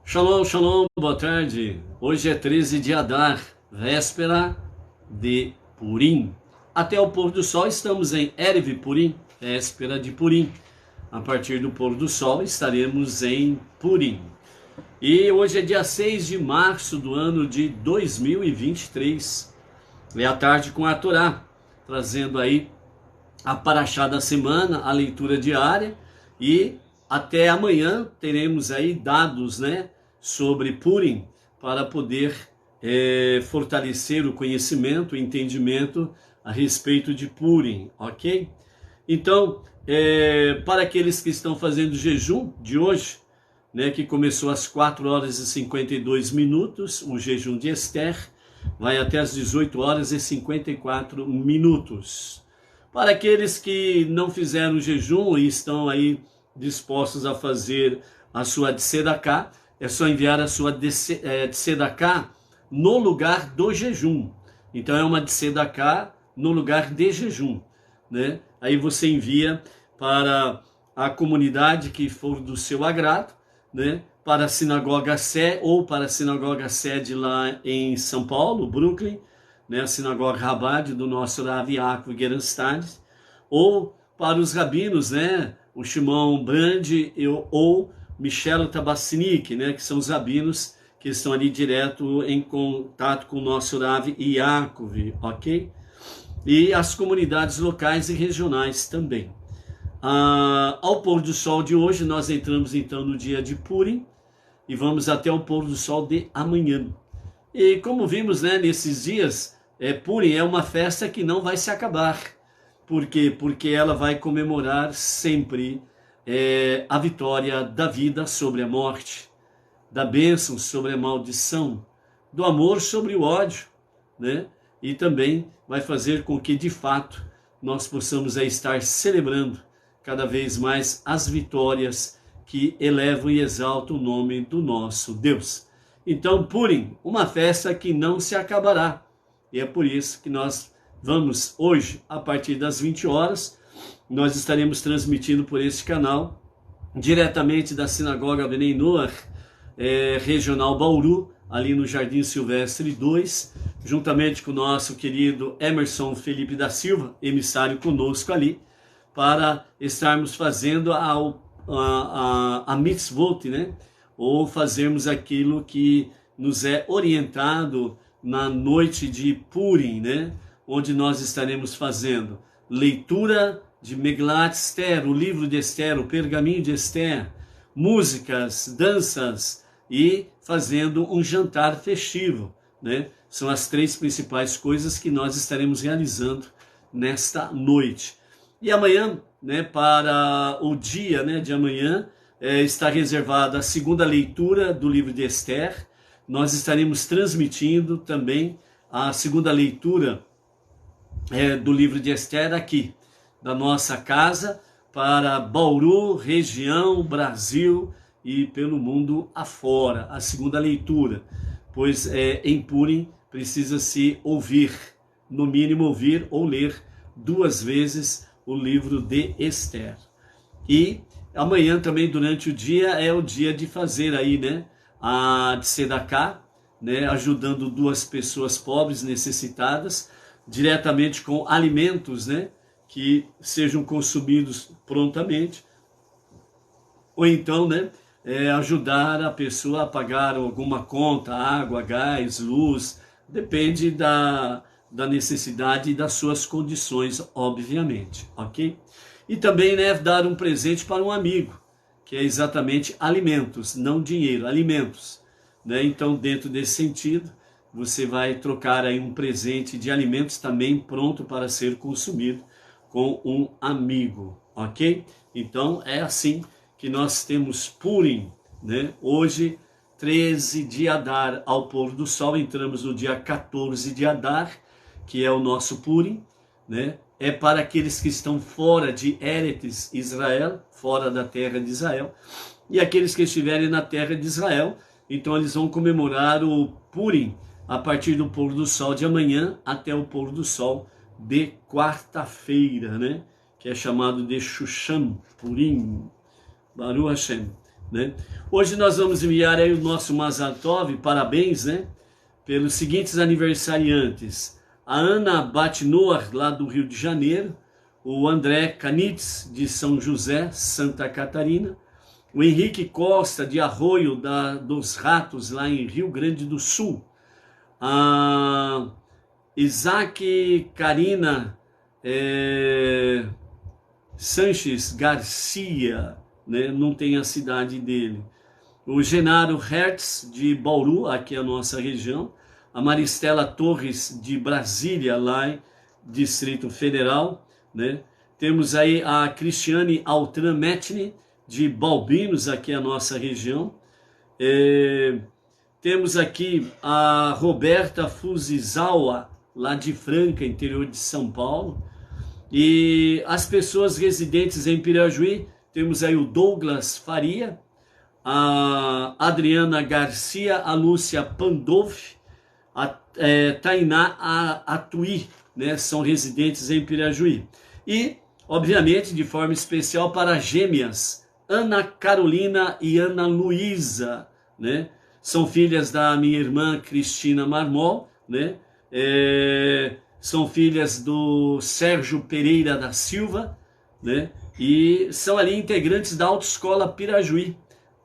Shalom, shalom, boa tarde. Hoje é 13 de Adar, véspera de Purim. Até o pôr do sol estamos em Erev Purim, véspera de Purim. A partir do pôr do sol estaremos em Purim. E hoje é dia 6 de março do ano de 2023. É a tarde com a Torá, trazendo aí a paraxá da semana, a leitura diária, e até amanhã teremos aí dados, sobre Purim, para poder fortalecer o conhecimento, o entendimento a respeito de Purim, ok? Então, para aqueles que estão fazendo jejum de hoje, que começou às 4 horas e 52 minutos, o jejum de Esther, vai até às 18 horas e 54 minutos. Para aqueles que não fizeram jejum e estão aí dispostos a fazer a sua tzedakah, é só enviar a sua tzedakah no lugar do jejum. Então é uma tzedakah no lugar de jejum, né? Aí você envia para a comunidade que for do seu agrado, né? Para a sinagoga sede ou para a sinagoga sede lá em São Paulo, Brooklyn, né? A sinagoga Rabbad do nosso Rav Yaakov Gerenstad, ou para os rabinos, né? O Shimon Brand ou Michel Tabassinik, né? Que são os rabinos que estão ali direto em contato com o nosso Rav Yaakov, ok? E as comunidades locais e regionais também. Ao pôr do sol de hoje, nós entramos então no dia de Purim e vamos até o pôr do sol de amanhã. E como vimos, nesses dias, Purim é uma festa que não vai se acabar. Por quê? Porque ela vai comemorar sempre a vitória da vida sobre a morte, da bênção sobre a maldição, do amor sobre o ódio, né? E também vai fazer com que, de fato, nós possamos estar celebrando cada vez mais as vitórias que elevam e exaltam o nome do nosso Deus. Então, Purim, uma festa que não se acabará. E é por isso que nós vamos hoje, a partir das 20 horas, nós estaremos transmitindo por este canal, diretamente da Sinagoga Bnei Noach, Regional Bauru, ali no Jardim Silvestre 2, juntamente com o nosso querido Emerson Felipe da Silva, emissário conosco ali, para estarmos fazendo a mitzvot, ou fazermos aquilo que nos é orientado na noite de Purim, onde nós estaremos fazendo leitura de Megillat Esther, o livro de Esther, o pergaminho de Esther, músicas, danças e fazendo um jantar festivo, São as três principais coisas que nós estaremos realizando nesta noite. E amanhã, para o dia de amanhã, está reservada a segunda leitura do livro de Esther. Nós estaremos transmitindo também a segunda leitura do livro de Esther aqui, da nossa casa, para Bauru, região, Brasil e pelo mundo afora, a segunda leitura. Pois em Purim precisa-se ouvir, no mínimo ouvir ou ler 2 vezes o livro de Esther. E amanhã também, durante o dia, é o dia de fazer aí, a tzedakah, ajudando 2 pessoas pobres, necessitadas, diretamente com alimentos, que sejam consumidos prontamente, ou então, ajudar a pessoa a pagar alguma conta, água, gás, luz, depende da necessidade e das suas condições, obviamente, ok? E também, dar um presente para um amigo, que é exatamente alimentos, não dinheiro, alimentos, Então, dentro desse sentido, você vai trocar aí um presente de alimentos também pronto para ser consumido com um amigo, ok? Então, é assim que nós temos Purim, Hoje, 13 de Adar, ao pôr do sol, entramos no dia 14 de Adar, que é o nosso Purim, É para aqueles que estão fora de Eretz Israel, fora da terra de Israel, e aqueles que estiverem na terra de Israel, então eles vão comemorar o Purim a partir do pôr do sol de amanhã até o pôr do sol de quarta-feira, Que é chamado de Shushan Purim, Baruch Hashem. né? Hoje nós vamos enviar aí o nosso Mazal Tov, parabéns, né? Pelos seguintes aniversariantes: a Ana Batnoar, lá do Rio de Janeiro, o André Canitz, de São José, Santa Catarina, o Henrique Costa, de Arroio dos Ratos, lá em Rio Grande do Sul, a Isaac Karina Sanches Garcia, né? Não tem a cidade dele, o Genaro Hertz, de Bauru, aqui é a nossa região, a Maristela Torres, de Brasília, lá em Distrito Federal, né? Temos aí a Cristiane Altran Metni, de Balbinos, aqui é a nossa região. Temos aqui a Roberta Fuzizawa, lá de Franca, interior de São Paulo. E as pessoas residentes em Pirajuí, temos aí o Douglas Faria, a Adriana Garcia, a Lúcia Pandolfi, a Tainá Atuí, né, são residentes em Pirajuí. E, obviamente, de forma especial para as gêmeas, Ana Carolina e Ana Luísa, né, são filhas da minha irmã Cristina Marmol, né, são filhas do Sérgio Pereira da Silva, né, e são ali integrantes da Autoescola Pirajuí,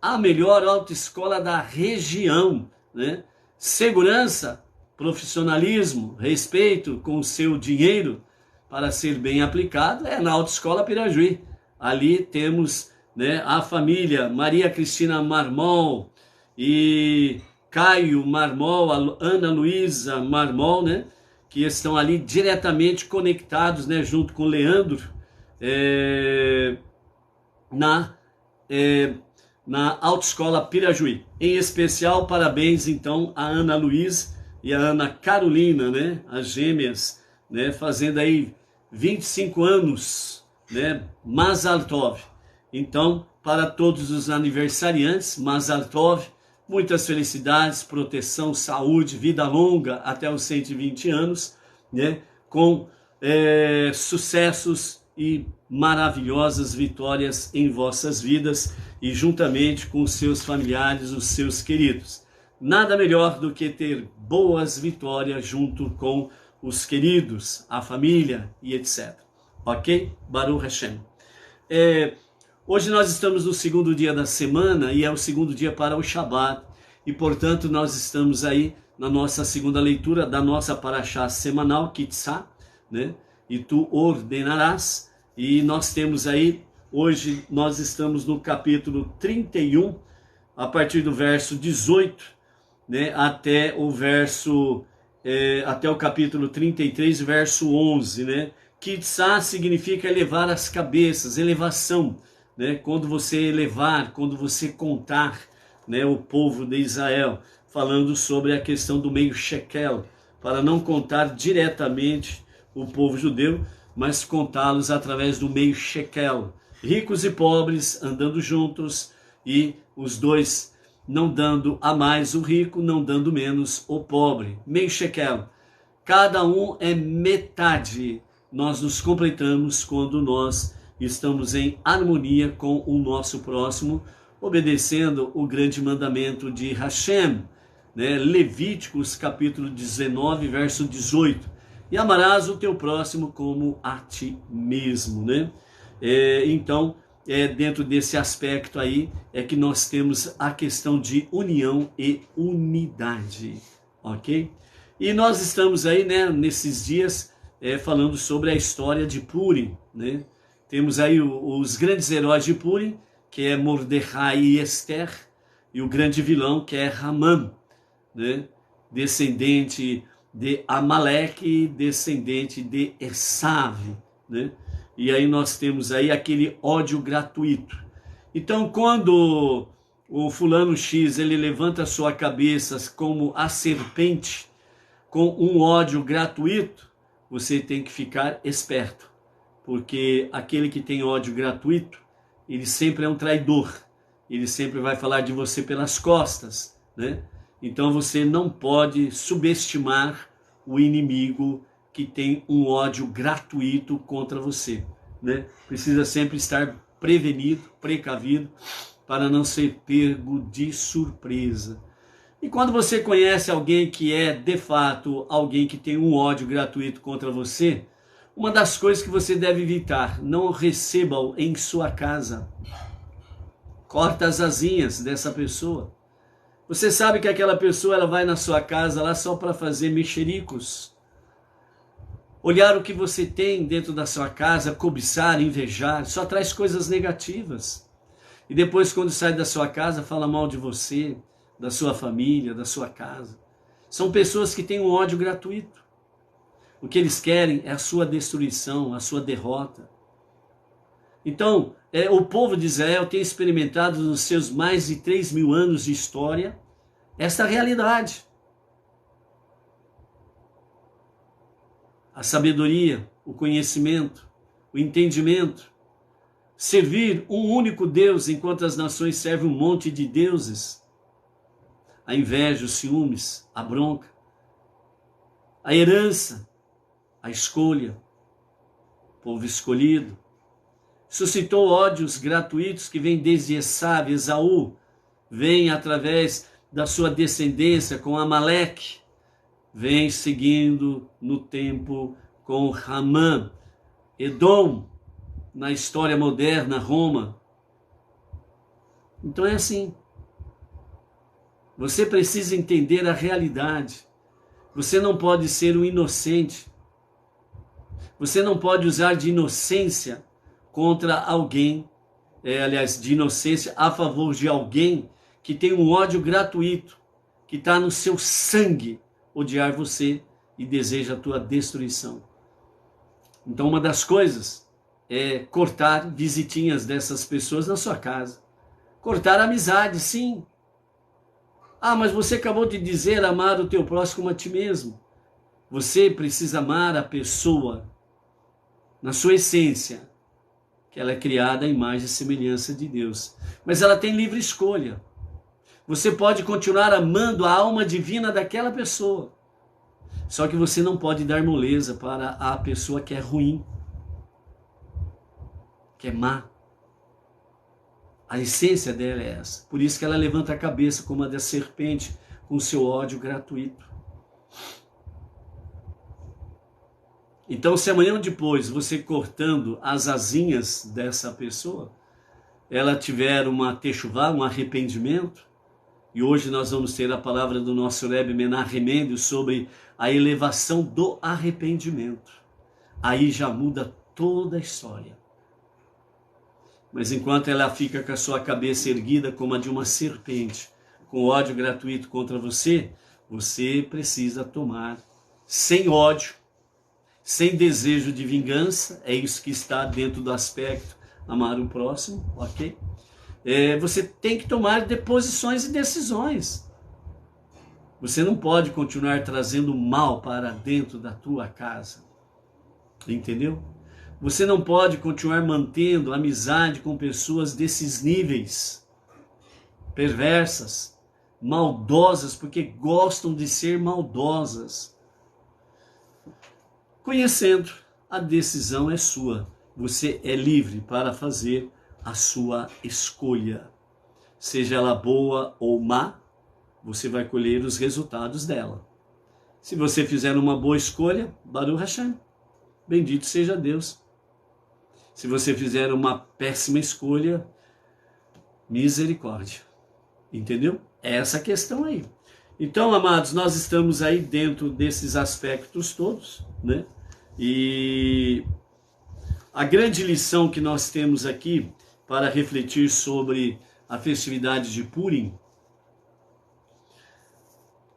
a melhor autoescola da região, né? Segurança, profissionalismo, respeito com o seu dinheiro para ser bem aplicado é na Autoescola Pirajuí. Ali temos, né, a família Maria Cristina Marmol e Caio Marmol, a Ana Luísa Marmol, né, que estão ali diretamente conectados, né, junto com o Leandro, na Autoescola Pirajuí. Em especial, parabéns então a Ana Luísa e a Ana Carolina, né, as gêmeas, né, fazendo aí 25 anos, né, Mazal Tov. Então, para todos os aniversariantes, Mazal Tov, muitas felicidades, proteção, saúde, vida longa até os 120 anos, né, com sucessos e maravilhosas vitórias em vossas vidas e juntamente com os seus familiares, os seus queridos. Nada melhor do que ter boas vitórias junto com os queridos, a família e etc. Ok? Baruch Hashem. Hoje nós estamos no segundo dia da semana e é o segundo dia para o Shabat. E portanto nós estamos aí na nossa segunda leitura da nossa Parashá semanal, Kitzá, né? E tu ordenarás. E nós temos aí, hoje nós estamos no capítulo 31, a partir do verso 18, né, até o capítulo 33, verso 11, né? Kitzá significa elevar as cabeças, elevação, né? Quando você elevar, quando você contar, né, o povo de Israel, falando sobre a questão do meio shekel, para não contar diretamente o povo judeu, mas contá-los através do meio shekel, ricos e pobres andando juntos e os dois não dando a mais o rico, não dando menos o pobre. Meio shekel, cada um é metade. Nós nos completamos quando nós estamos em harmonia com o nosso próximo, obedecendo o grande mandamento de Hashem, né? Levíticos capítulo 19, verso 18. E amarás o teu próximo como a ti mesmo, né? Então, dentro desse aspecto aí, é que nós temos a questão de união e unidade, ok? E nós estamos aí, né, nesses dias, falando sobre a história de Purim, né? Temos aí os grandes heróis de Purim, que é Mordecai e Esther, e o grande vilão, que é Haman, né? Descendente de Amaleque, descendente de Esav, né? E aí nós temos aí aquele ódio gratuito. Então, quando o fulano X, ele levanta sua cabeça como a serpente, com um ódio gratuito, você tem que ficar esperto, porque aquele que tem ódio gratuito, ele sempre é um traidor, ele sempre vai falar de você pelas costas, né? Então você não pode subestimar o inimigo que tem um ódio gratuito contra você, né? Precisa sempre estar prevenido, precavido, para não ser pego de surpresa. E quando você conhece alguém que é, de fato, alguém que tem um ódio gratuito contra você, uma das coisas que você deve evitar, não receba-o em sua casa. Corta as asinhas dessa pessoa. Você sabe que aquela pessoa ela vai na sua casa lá só para fazer mexericos. Olhar o que você tem dentro da sua casa, cobiçar, invejar, só traz coisas negativas. E depois, quando sai da sua casa, fala mal de você, da sua família, da sua casa. São pessoas que têm um ódio gratuito. O que eles querem é a sua destruição, a sua derrota. Então, o povo de Israel tem experimentado nos seus mais de 3.000 anos de história essa realidade. A sabedoria, o conhecimento, o entendimento. Servir um único Deus enquanto as nações servem um monte de deuses. A inveja, os ciúmes, a bronca. A herança, a escolha. O povo escolhido. Suscitou ódios gratuitos que vêm desde Esaú. Esaú vem através da sua descendência com Amaleque. Vem seguindo no tempo com Ramã. Edom, na história moderna, Roma. Então é assim. Você precisa entender a realidade. Você não pode ser um inocente. Você não pode usar de inocência contra alguém, de inocência a favor de alguém que tem um ódio gratuito, que está no seu sangue odiar você e deseja a tua destruição. Então uma das coisas é cortar visitinhas dessas pessoas na sua casa. Cortar a amizade, sim. Ah, mas você acabou de dizer amar o teu próximo como a ti mesmo. Você precisa amar a pessoa na sua essência, que ela é criada à imagem e semelhança de Deus. Mas ela tem livre escolha. Você pode continuar amando a alma divina daquela pessoa. Só que você não pode dar moleza para a pessoa que é ruim, que é má. A essência dela é essa. Por isso que ela levanta a cabeça como a da serpente, com seu ódio gratuito. Então, se amanhã ou depois você cortando as asinhas dessa pessoa, ela tiver uma techuvá, um arrependimento, e hoje nós vamos ter a palavra do nosso Rebbe Menahem Mendes sobre a elevação do arrependimento. Aí já muda toda a história. Mas enquanto ela fica com a sua cabeça erguida como a de uma serpente, com ódio gratuito contra você, você precisa tomar sem ódio, sem desejo de vingança, é isso que está dentro do aspecto amar o próximo, ok? Você tem que tomar deposições e decisões. Você não pode continuar trazendo mal para dentro da tua casa, entendeu? Você não pode continuar mantendo amizade com pessoas desses níveis, perversas, maldosas, porque gostam de ser maldosas. Conhecendo, a decisão é sua. Você é livre para fazer a sua escolha. Seja ela boa ou má, você vai colher os resultados dela. Se você fizer uma boa escolha, Baruch Hashem, bendito seja Deus. Se você fizer uma péssima escolha, misericórdia. Entendeu? É essa a questão aí. Então, amados, nós estamos aí dentro desses aspectos todos, né? E a grande lição que nós temos aqui para refletir sobre a festividade de Purim,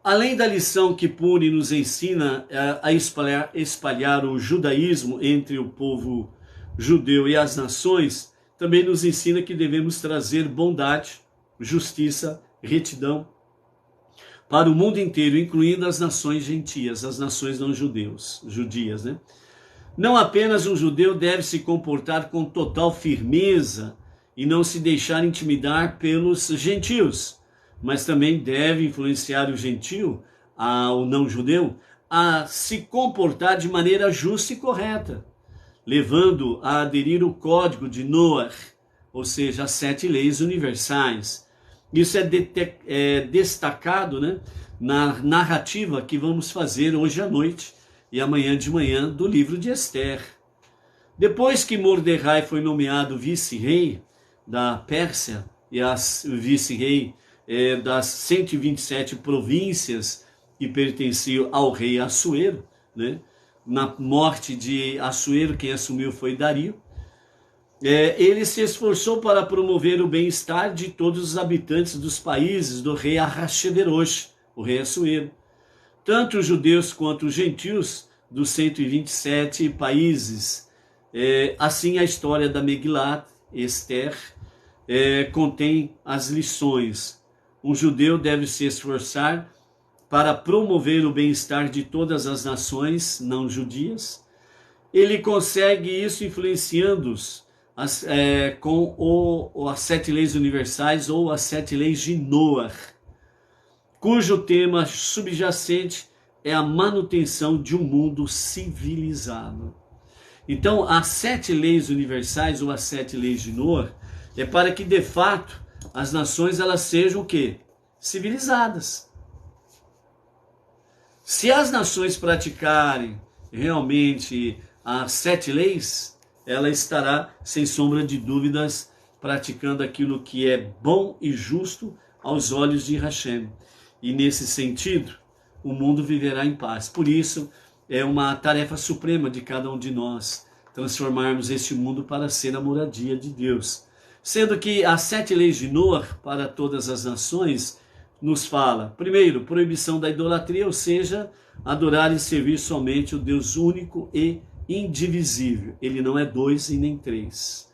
além da lição que Purim nos ensina a espalhar o judaísmo entre o povo judeu e as nações, também nos ensina que devemos trazer bondade, justiça, retidão para o mundo inteiro, incluindo as nações gentias, as nações não judias, né? Não apenas um judeu deve se comportar com total firmeza e não se deixar intimidar pelos gentios, mas também deve influenciar o gentio, o não judeu, a se comportar de maneira justa e correta, levando a aderir o código de Noah, ou seja, as 7 leis universais. Isso é destacado, né, na narrativa que vamos fazer hoje à noite e amanhã de manhã do livro de Esther. Depois que Mordecai foi nomeado vice-rei da Pérsia e vice-rei das 127 províncias que pertenciam ao rei Assuero, né? Na morte de Assuero, quem assumiu foi Dario. Ele se esforçou para promover o bem-estar de todos os habitantes dos países do rei Ahasverosh, o rei Assuero. Tanto os judeus quanto os gentios dos 127 países. Assim, a história da Megilat, Esther, contém as lições. Um judeu deve se esforçar para promover o bem-estar de todas as nações não judias. Ele consegue isso influenciando-os com as 7 leis universais ou as 7 leis de Noah, cujo tema subjacente é a manutenção de um mundo civilizado. Então, as 7 leis universais ou as 7 leis de Noah é para que, de fato, as nações elas sejam o quê? Civilizadas. Se as nações praticarem realmente as 7 leis, ela estará, sem sombra de dúvidas, praticando aquilo que é bom e justo aos olhos de Hashem. E nesse sentido, o mundo viverá em paz. Por isso, é uma tarefa suprema de cada um de nós, transformarmos este mundo para ser a moradia de Deus. Sendo que as 7 leis de Noah para todas as nações nos fala, primeiro, proibição da idolatria, ou seja, adorar e servir somente o Deus único e indivisível. Ele não é 2 e nem 3.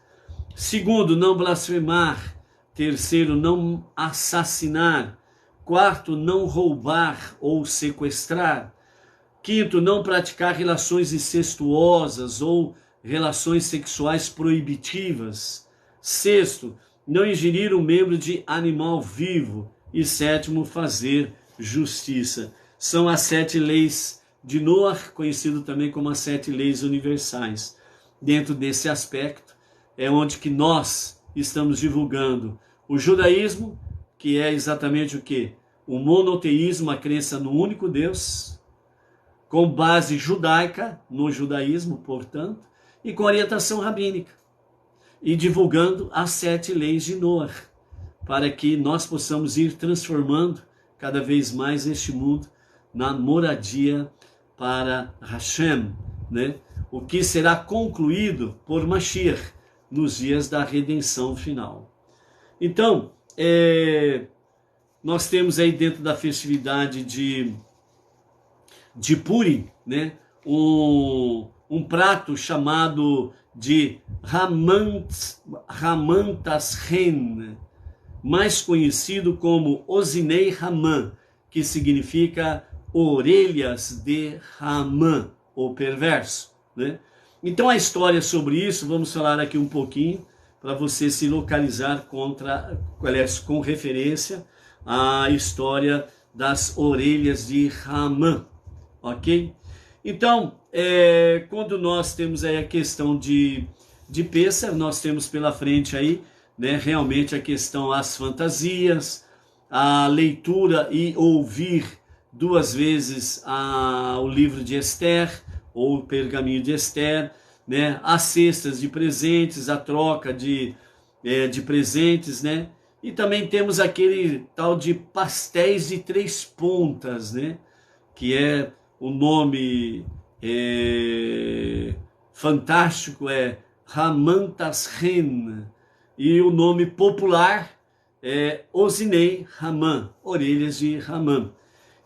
Segundo, não blasfemar. Terceiro, não assassinar. Quarto, não roubar ou sequestrar. Quinto, não praticar relações incestuosas ou relações sexuais proibitivas. Sexto, não ingerir um membro de animal vivo. E sétimo, fazer justiça. São as 7 leis de Noah, conhecido também como as 7 leis universais. Dentro desse aspecto é onde que nós estamos divulgando o judaísmo, que é exatamente o quê? O monoteísmo, a crença no único Deus, com base judaica, no judaísmo, portanto, e com orientação rabínica. E divulgando as 7 leis de Noah, para que nós possamos ir transformando cada vez mais este mundo na moradia para Hashem, né? O que será concluído por Mashiach nos dias da redenção final. Então, nós temos aí dentro da festividade de Purim, né? Um prato chamado de Hamantashen, mais conhecido como Ozinei Haman, que significa orelhas de Haman, ou perverso, né? Então a história sobre isso, vamos falar aqui um pouquinho, para você se localizar com referência à história das orelhas de Haman, ok? Então, quando nós temos aí a questão de Pêssar, nós temos pela frente aí, né, realmente a questão, as fantasias, a leitura e ouvir 2 vezes o livro de Esther, ou o pergaminho de Esther, né, as cestas de presentes, a troca de presentes, né, e também temos aquele tal de pastéis de 3 pontas, né, que é o nome fantástico, Hamantashen, e o nome popular é Ozinei Haman, orelhas de Haman.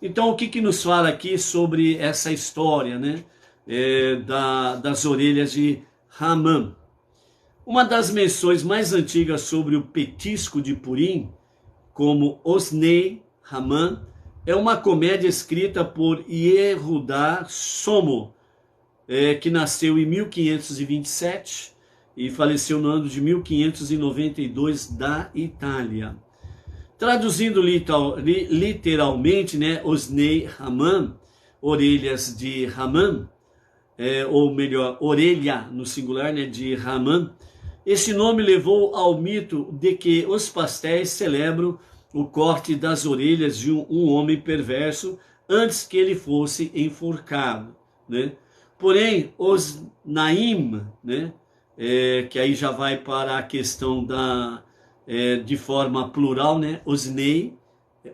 Então, o que nos fala aqui sobre essa história, né, das orelhas de Haman? Uma das menções mais antigas sobre o petisco de Purim, como Oznei Haman, é uma comédia escrita por Yehudá Somo, que nasceu em 1527 e faleceu no ano de 1592 da Itália. Traduzindo literalmente, né, Oznei Haman, orelhas de Haman, ou melhor, orelha no singular, né, de Haman, Esse nome levou ao mito de que os pastéis celebram o corte das orelhas de um homem perverso antes que ele fosse enforcado, né? Porém, os Naim, né, que aí já vai para a questão de forma plural, né, Osnei,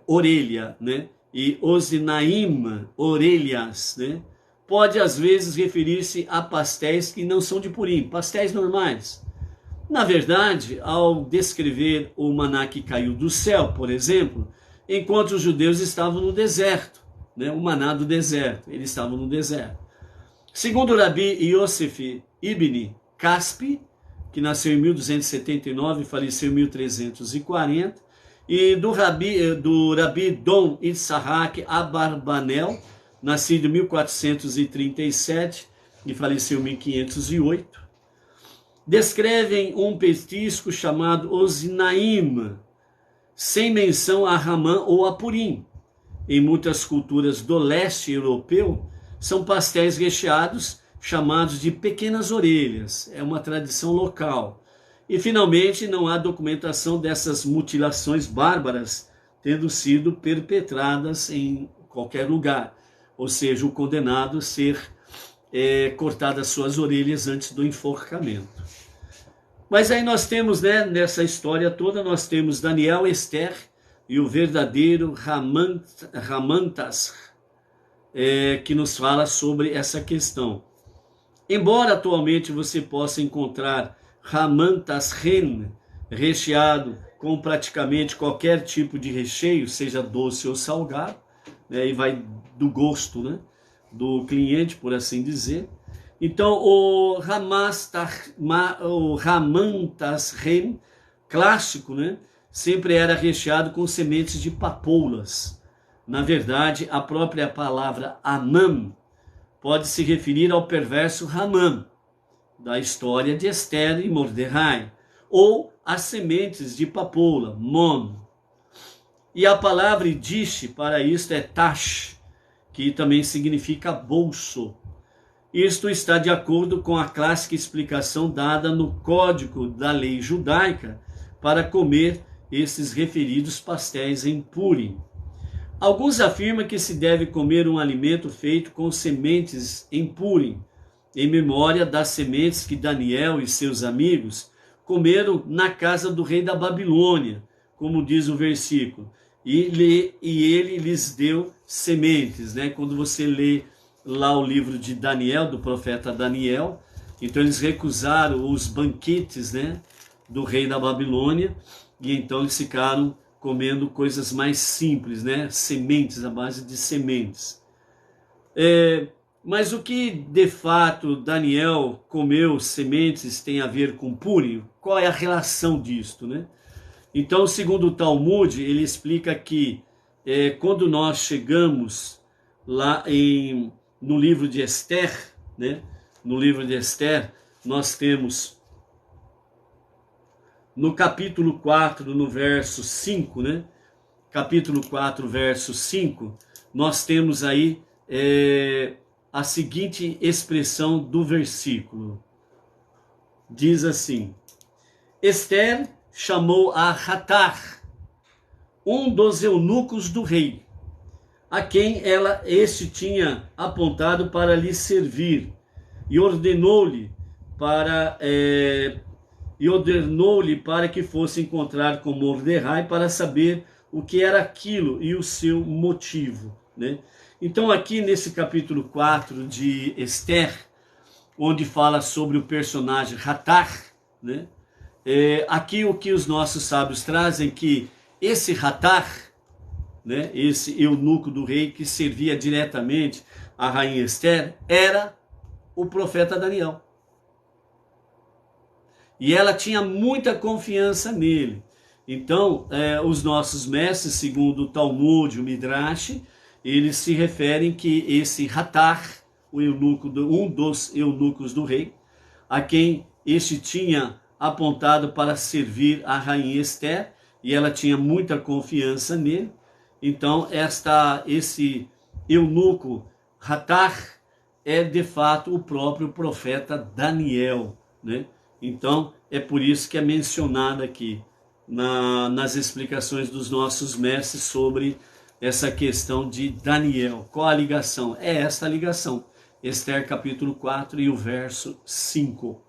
orelha, né, e Osnaim, orelhas, né, pode às vezes referir-se a pastéis que não são de Purim, pastéis normais. Na verdade, ao descrever o maná que caiu do céu, por exemplo, enquanto os judeus estavam no deserto, né, o maná do deserto, eles estavam no deserto. Segundo o Rabi Yosef Ibn Caspi, que nasceu em 1279 e faleceu em 1340, e do Rabi Dom Itzhak Abarbanel, nascido em 1437 e faleceu em 1508, descrevem um petisco chamado Osnaim, sem menção a Ramã ou a Purim. Em muitas culturas do leste europeu, são pastéis recheados chamados de pequenas orelhas. É uma tradição local. E, finalmente, não há documentação dessas mutilações bárbaras tendo sido perpetradas em qualquer lugar. Ou seja, o condenado ser cortado as suas orelhas antes do enforcamento. Mas aí nós temos, né, nessa história toda, nós temos Daniel, Esther e o verdadeiro Hamantas, que nos fala sobre essa questão. Embora atualmente você possa encontrar Hamantas Ren recheado com praticamente qualquer tipo de recheio, seja doce ou salgado, né, e vai do gosto, né, do cliente, por assim dizer. Então, o Hamantas Ren clássico, né, sempre era recheado com sementes de papoulas. Na verdade, a própria palavra Amam pode se referir ao perverso Ramã, da história de Esther e Mordecai, ou as sementes de papoula, Mon. E a palavra Idish para isto é Tash, que também significa bolso. Isto está de acordo com a clássica explicação dada no Código da Lei Judaica para comer esses referidos pastéis em Purim. Alguns afirmam que se deve comer um alimento feito com sementes em Purim, em memória das sementes que Daniel e seus amigos comeram na casa do rei da Babilônia, como diz o versículo. E ele lhes deu sementes, né? Quando você lê lá o livro de Daniel, do profeta Daniel, então eles recusaram os banquetes, né, do rei da Babilônia, e então eles ficaram comendo coisas mais simples, né, sementes, à base de sementes. Mas o que de fato Daniel comeu sementes tem a ver com Purim? Qual é a relação disto, né? Então, segundo o Talmud, ele explica que quando nós chegamos lá no livro de Esther, né? No livro de Esther, nós temos no capítulo 4, no verso 5, né? Capítulo 4, verso 5, nós temos aí a seguinte expressão do versículo. Diz assim: Esther chamou a Hatar, um dos eunucos do rei, a quem este tinha apontado para lhe servir, e ordenou-lhe para que fosse encontrar com Mordecai para saber o que era aquilo e o seu motivo, né? Então aqui nesse capítulo 4 de Esther, onde fala sobre o personagem Hatar, né? Aqui o que os nossos sábios trazem que esse Hatar, né, esse eunuco do rei que servia diretamente à rainha Esther, era o profeta Daniel. E ela tinha muita confiança nele. Então, os nossos mestres, segundo o Talmud, o Midrash, eles se referem que esse Hatar, um dos eunucos do rei, a quem este tinha apontado para servir a rainha Esther, e ela tinha muita confiança nele. Então, esse eunuco Hatar é de fato o próprio profeta Daniel, né? Então, é por isso que é mencionada aqui nas explicações dos nossos mestres sobre essa questão de Daniel. Qual a ligação? É esta ligação. Esther capítulo 4 e o verso 5.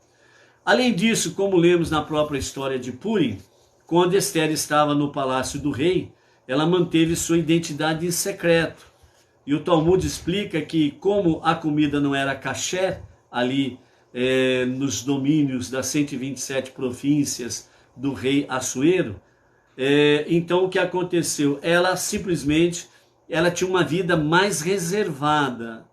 Além disso, como lemos na própria história de Purim, quando Esther estava no palácio do rei, ela manteve sua identidade em secreto. E o Talmud explica que, como a comida não era kasher ali nos domínios das 127 províncias do rei Assuero, então o que aconteceu? Ela simplesmente tinha uma vida mais reservada.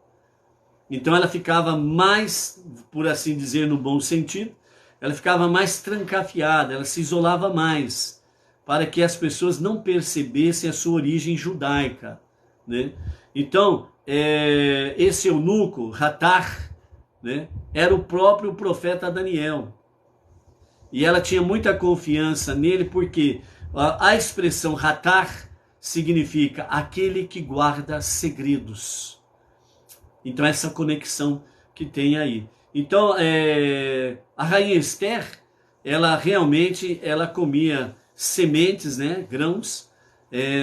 Então ela ficava mais, por assim dizer, no bom sentido, ela ficava mais trancafiada, ela se isolava mais, para que as pessoas não percebessem a sua origem judaica, né? Então, esse eunuco, Hatar, né, era o próprio profeta Daniel. E ela tinha muita confiança nele, porque a expressão Hatar significa aquele que guarda segredos. Então, essa conexão que tem aí. Então, a rainha Esther, ela realmente comia sementes, né, grãos,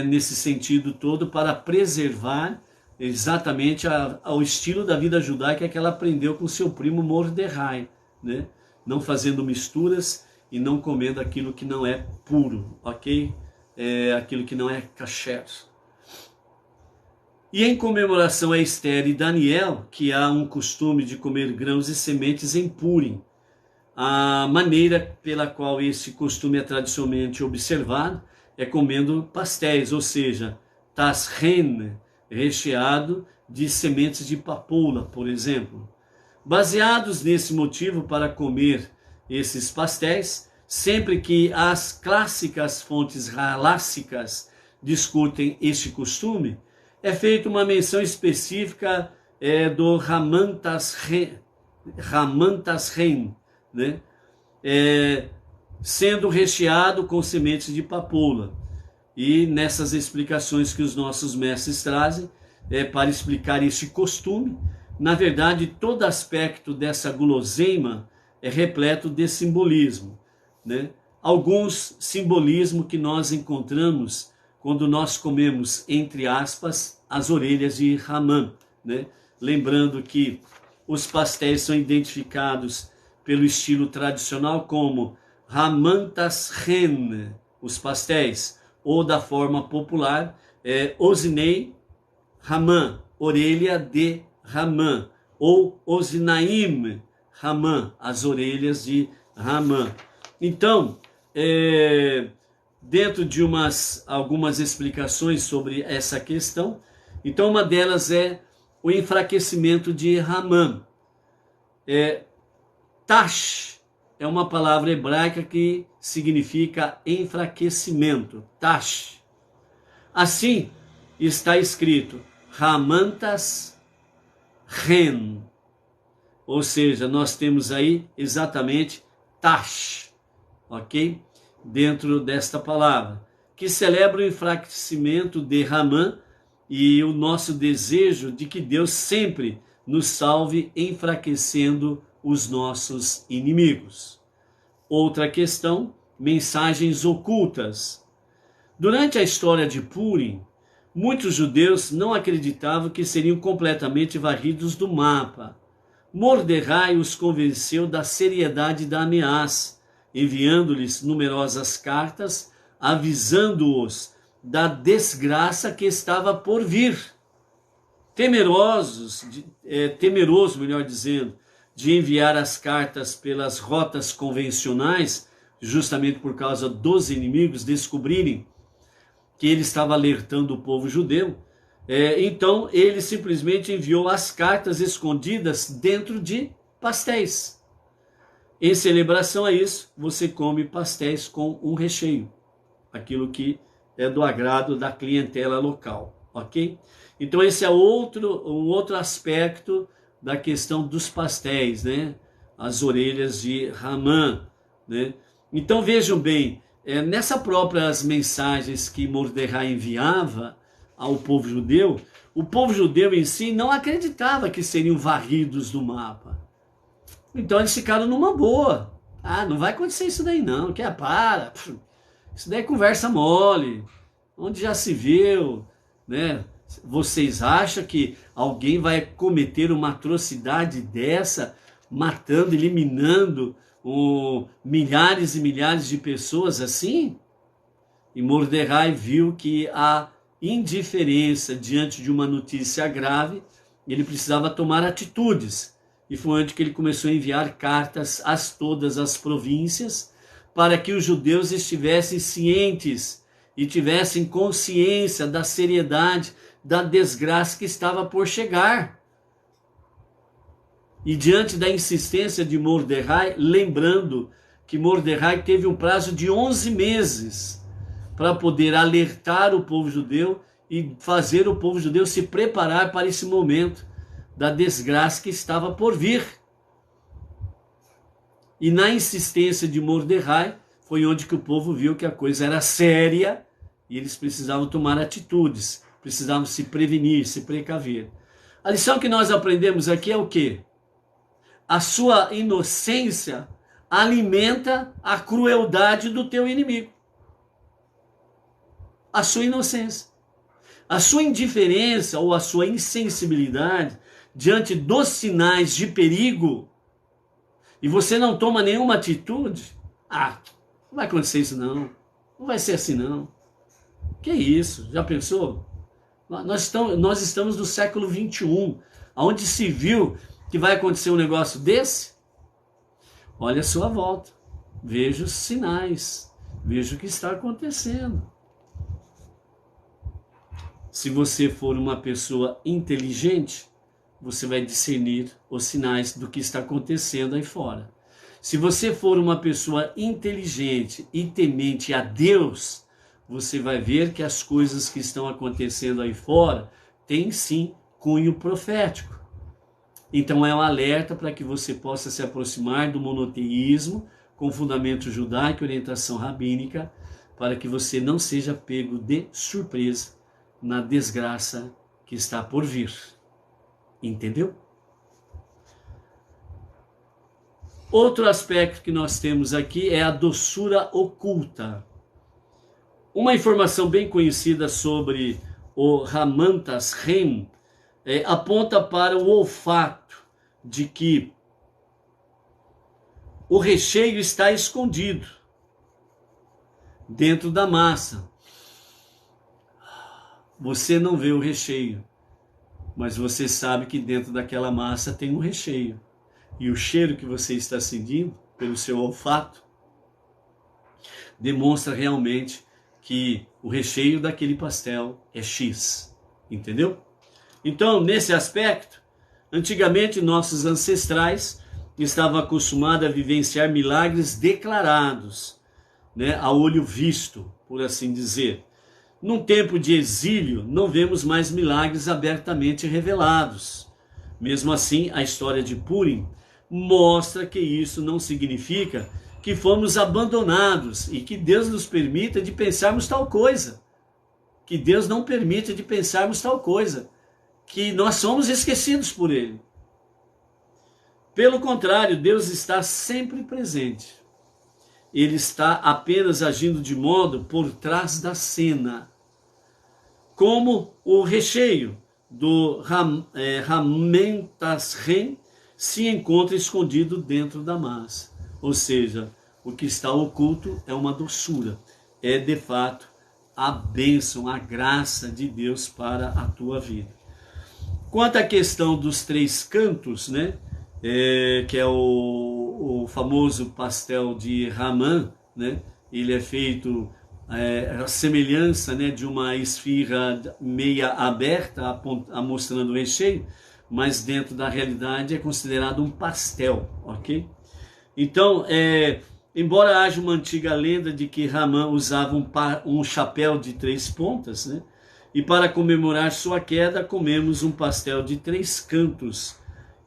nesse sentido todo, para preservar exatamente ao estilo da vida judaica que ela aprendeu com seu primo Mordecai, né? Não fazendo misturas e não comendo aquilo que não é puro, ok? Aquilo que não é kasher. E em comemoração a Esther e Daniel, que há um costume de comer grãos e sementes em Purim. A maneira pela qual esse costume é tradicionalmente observado é comendo pastéis, ou seja, tashen, recheado de sementes de papoula, por exemplo. Baseados nesse motivo para comer esses pastéis, sempre que as clássicas fontes halássicas discutem este costume, é feita uma menção específica do Haman Tashen, né? Sendo recheado com sementes de papoula. E nessas explicações que os nossos mestres trazem, para explicar este costume, na verdade, todo aspecto dessa guloseima é repleto de simbolismo, né? Alguns simbolismo que nós encontramos quando nós comemos, entre aspas, as orelhas de Haman, né? Lembrando que os pastéis são identificados pelo estilo tradicional como Haman Tashen, os pastéis, ou da forma popular, Ozinei Haman, orelha de Haman, ou Ozinaim Haman, as orelhas de Haman. Então, dentro de algumas explicações sobre essa questão, então uma delas é o enfraquecimento de Haman. Tash é uma palavra hebraica que significa enfraquecimento. Tash. Assim está escrito Hamantas Ren. Ou seja, nós temos aí exatamente Tash, ok? Dentro desta palavra, que celebra o enfraquecimento de Haman e o nosso desejo de que Deus sempre nos salve enfraquecendo os nossos inimigos. Outra questão, mensagens ocultas. Durante a história de Purim, muitos judeus não acreditavam que seriam completamente varridos do mapa. Mordecai os convenceu da seriedade da ameaça, enviando-lhes numerosas cartas, avisando-os da desgraça que estava por vir. Temeroso, melhor dizendo, de enviar as cartas pelas rotas convencionais, justamente por causa dos inimigos descobrirem que ele estava alertando o povo judeu, então ele simplesmente enviou as cartas escondidas dentro de pastéis. Em celebração a isso, você come pastéis com um recheio, aquilo que é do agrado da clientela local, ok? Então esse é um outro aspecto da questão dos pastéis, né? As orelhas de Haman, né? Então vejam bem, nessas próprias mensagens que Mordecai enviava ao povo judeu, o povo judeu em si não acreditava que seriam varridos do mapa. Então eles ficaram numa boa. Ah, não vai acontecer isso daí não, que para. Isso daí é conversa mole. Onde já se viu, né? Vocês acham que alguém vai cometer uma atrocidade dessa, matando, eliminando milhares e milhares de pessoas assim? E Mordecai viu que a indiferença diante de uma notícia grave, ele precisava tomar atitudes. E foi onde que ele começou a enviar cartas a todas as províncias para que os judeus estivessem cientes e tivessem consciência da seriedade da desgraça que estava por chegar. E diante da insistência de Mordecai, lembrando que Mordecai teve um prazo de 11 meses para poder alertar o povo judeu e fazer o povo judeu se preparar para esse momento da desgraça que estava por vir. E na insistência de Mordecai, foi onde que o povo viu que a coisa era séria e eles precisavam tomar atitudes, precisavam se prevenir, se precaver. A lição que nós aprendemos aqui é o quê? A sua inocência alimenta a crueldade do teu inimigo. A sua inocência. A sua indiferença ou a sua insensibilidade diante dos sinais de perigo e você não toma nenhuma atitude, não vai acontecer isso não, não vai ser assim não. Que isso? Já pensou? Nós estamos no século 21, onde se viu que vai acontecer um negócio desse? Olha a sua volta, veja os sinais, veja o que está acontecendo. Se você for uma pessoa inteligente, você vai discernir os sinais do que está acontecendo aí fora. Se você for uma pessoa inteligente e temente a Deus, você vai ver que as coisas que estão acontecendo aí fora têm sim cunho profético. Então é um alerta para que você possa se aproximar do monoteísmo com fundamento judaico e orientação rabínica, para que você não seja pego de surpresa na desgraça que está por vir. Entendeu? Outro aspecto que nós temos aqui é a doçura oculta. Uma informação bem conhecida sobre o Hamantas Rem aponta para o olfato de que o recheio está escondido dentro da massa. Você não vê o recheio, mas você sabe que dentro daquela massa tem um recheio. E o cheiro que você está sentindo, pelo seu olfato, demonstra realmente que o recheio daquele pastel é X. Entendeu? Então, nesse aspecto, antigamente nossos ancestrais estavam acostumados a vivenciar milagres declarados, né, a olho visto, por assim dizer. Num tempo de exílio, não vemos mais milagres abertamente revelados. Mesmo assim, a história de Purim mostra que isso não significa que fomos abandonados e que Deus nos permita de pensarmos tal coisa. Que Deus não permita de pensarmos tal coisa. Que nós somos esquecidos por Ele. Pelo contrário, Deus está sempre presente. Ele está apenas agindo de modo por trás da cena. Como o recheio do Hamantas Rem se encontra escondido dentro da massa. Ou seja, o que está oculto é uma doçura. É de fato a bênção, a graça de Deus para a tua vida. Quanto à questão dos 3 cantos, né? Que é o famoso pastel de Haman, né? Ele é feito a semelhança, né, de uma esfirra meia aberta, mostrando o recheio, mas dentro da realidade é considerado um pastel, ok? Então, embora haja uma antiga lenda de que Haman usava um chapéu de 3 pontas, né? E para comemorar sua queda, comemos um pastel de 3 cantos.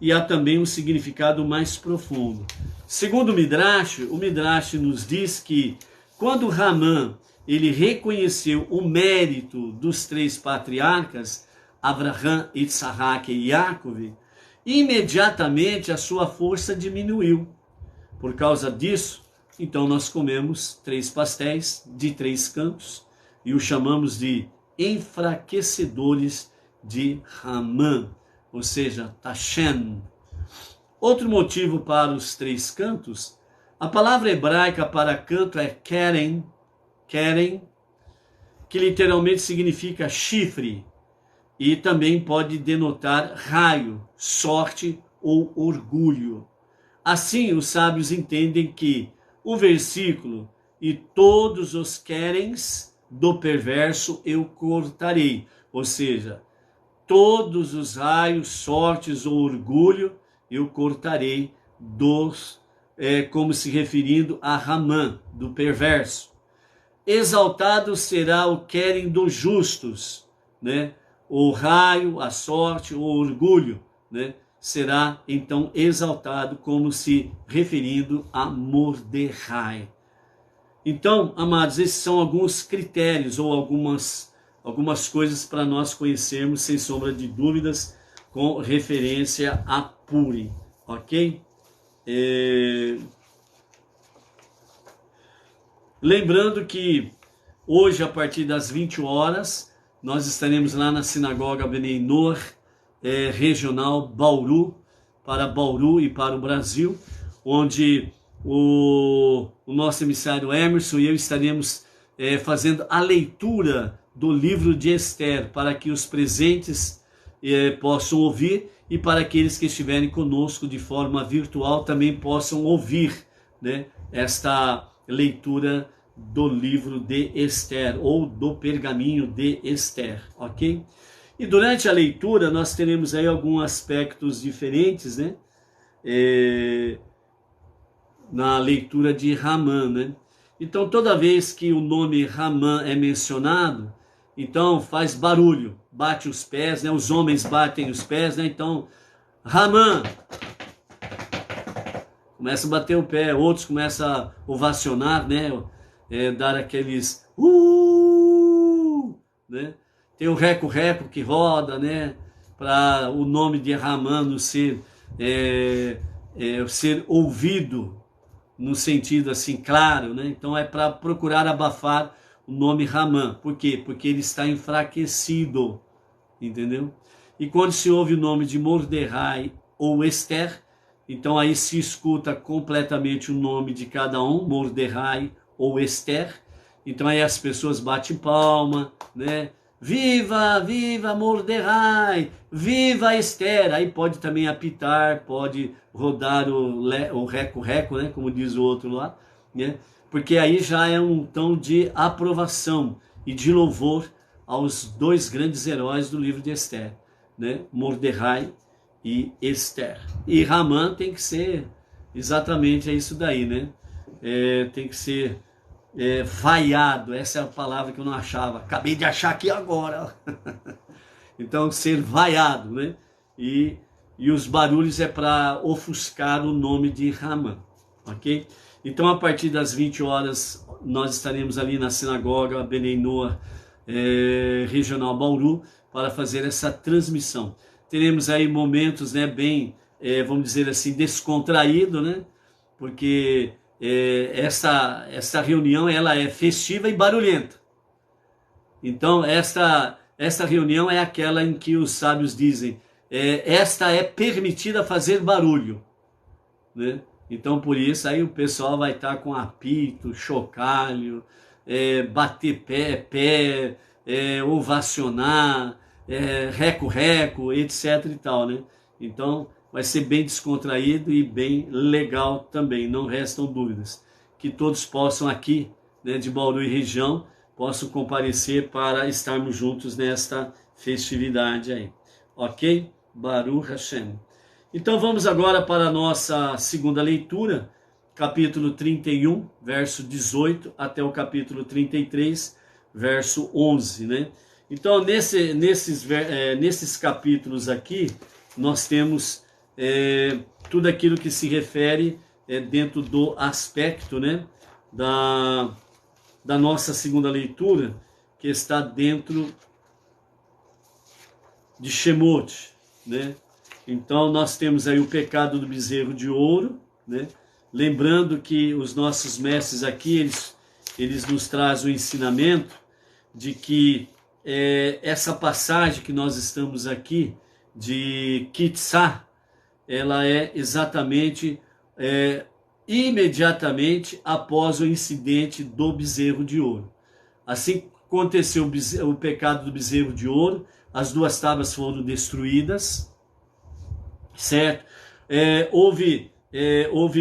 E há também um significado mais profundo. Segundo o Midrash nos diz que quando Haman ele reconheceu o mérito dos 3 patriarcas, Abraham, Isaac e Jacob, imediatamente a sua força diminuiu. Por causa disso, então nós comemos 3 pastéis de 3 cantos e os chamamos de enfraquecedores de Haman, ou seja, Tashem. Outro motivo para os 3 cantos, a palavra hebraica para canto é keren, que literalmente significa chifre e também pode denotar raio, sorte ou orgulho. Assim, os sábios entendem que o versículo e todos os querens do perverso eu cortarei, ou seja, todos os raios, sortes ou orgulho eu cortarei dos, como se referindo a Haman, do perverso. Exaltado será o querem dos justos, né? O raio, a sorte, o orgulho, né? Será então exaltado, como se referindo a Mordecai. Então, amados, esses são alguns critérios ou algumas coisas para nós conhecermos, sem sombra de dúvidas, com referência a Purim, ok? Lembrando que hoje, a partir das 20 horas, nós estaremos lá na Sinagoga Bnei Noach, regional Bauru, para Bauru e para o Brasil, onde o nosso emissário Emerson e eu estaremos fazendo a leitura do livro de Esther, para que os presentes possam ouvir e para aqueles que estiverem conosco de forma virtual também possam ouvir, né, esta leitura do livro de Esther ou do pergaminho de Esther, ok? E durante a leitura nós teremos aí alguns aspectos diferentes, né? Na leitura de Haman, né? Então toda vez que o nome Haman é mencionado, então faz barulho, bate os pés, né? Os homens batem os pés, né? Então Haman começa a bater o pé, outros começam a ovacionar, né? Dar aqueles né? Tem o reco-reco que roda, né? Para o nome de Haman não ser ser ouvido no sentido assim claro, né? Então é para procurar abafar o nome Haman. Por quê? Porque ele está enfraquecido, entendeu? E quando se ouve o nome de Mordecai ou Esther, então aí se escuta completamente o nome de cada um, Mordecai ou Esther. Então aí as pessoas batem palma, né? Viva, viva Mordecai, viva Esther. Aí pode também apitar, pode rodar o reco-reco, né? Como diz o outro lá, né? Porque aí já é um tom de aprovação e de louvor aos 2 grandes heróis do livro de Esther, né? Mordecai e Esther. E Haman tem que ser exatamente isso daí, né? Tem que ser vaiado, essa é a palavra que eu não achava, acabei de achar aqui agora. Então, ser vaiado, né? E os barulhos é para ofuscar o nome de Haman, ok? Então, a partir das 20 horas, nós estaremos ali na Sinagoga Bnei Noach, regional Bauru, para fazer essa transmissão. Teremos aí momentos, né, bem, vamos dizer assim, descontraído, né? Porque essa reunião ela é festiva e barulhenta. Então esta reunião é aquela em que os sábios dizem, esta é permitida fazer barulho, né? Então por isso aí o pessoal vai estar com apito, chocalho, bater pé, ovacionar, reco-reco, etc e tal, né? Então vai ser bem descontraído e bem legal também, não restam dúvidas. Que todos possam aqui, né, de Bauru e região, possam comparecer para estarmos juntos nesta festividade aí. Ok? Baruch Hashem. Então vamos agora para a nossa segunda leitura, capítulo 31, verso 18, até o capítulo 33, verso 11, né? Então nesses capítulos aqui, nós temos tudo aquilo que se refere dentro do aspecto, né, da nossa segunda leitura, que está dentro de Shemot, né? Então nós temos aí o pecado do bezerro de ouro, né? lembrando que os nossos mestres aqui, eles nos trazem o ensinamento de que essa passagem que nós estamos aqui, de Kitsá, ela é exatamente imediatamente após o incidente do bezerro de ouro. Assim aconteceu o pecado do bezerro de ouro, as 2 tábuas foram destruídas, certo? Houve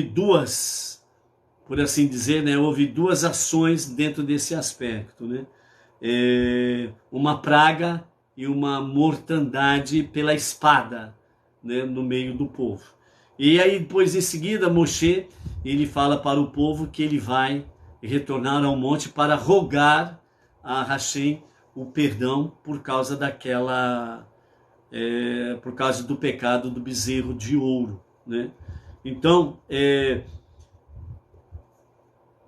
2, por assim dizer, né? Houve 2 ações dentro desse aspecto, né? Uma praga e uma mortandade pela espada, né? No meio do povo. E aí depois em seguida Moshe, ele fala para o povo que ele vai retornar ao monte para rogar a Hashem o perdão por causa por causa do pecado do bezerro de ouro, né? Então,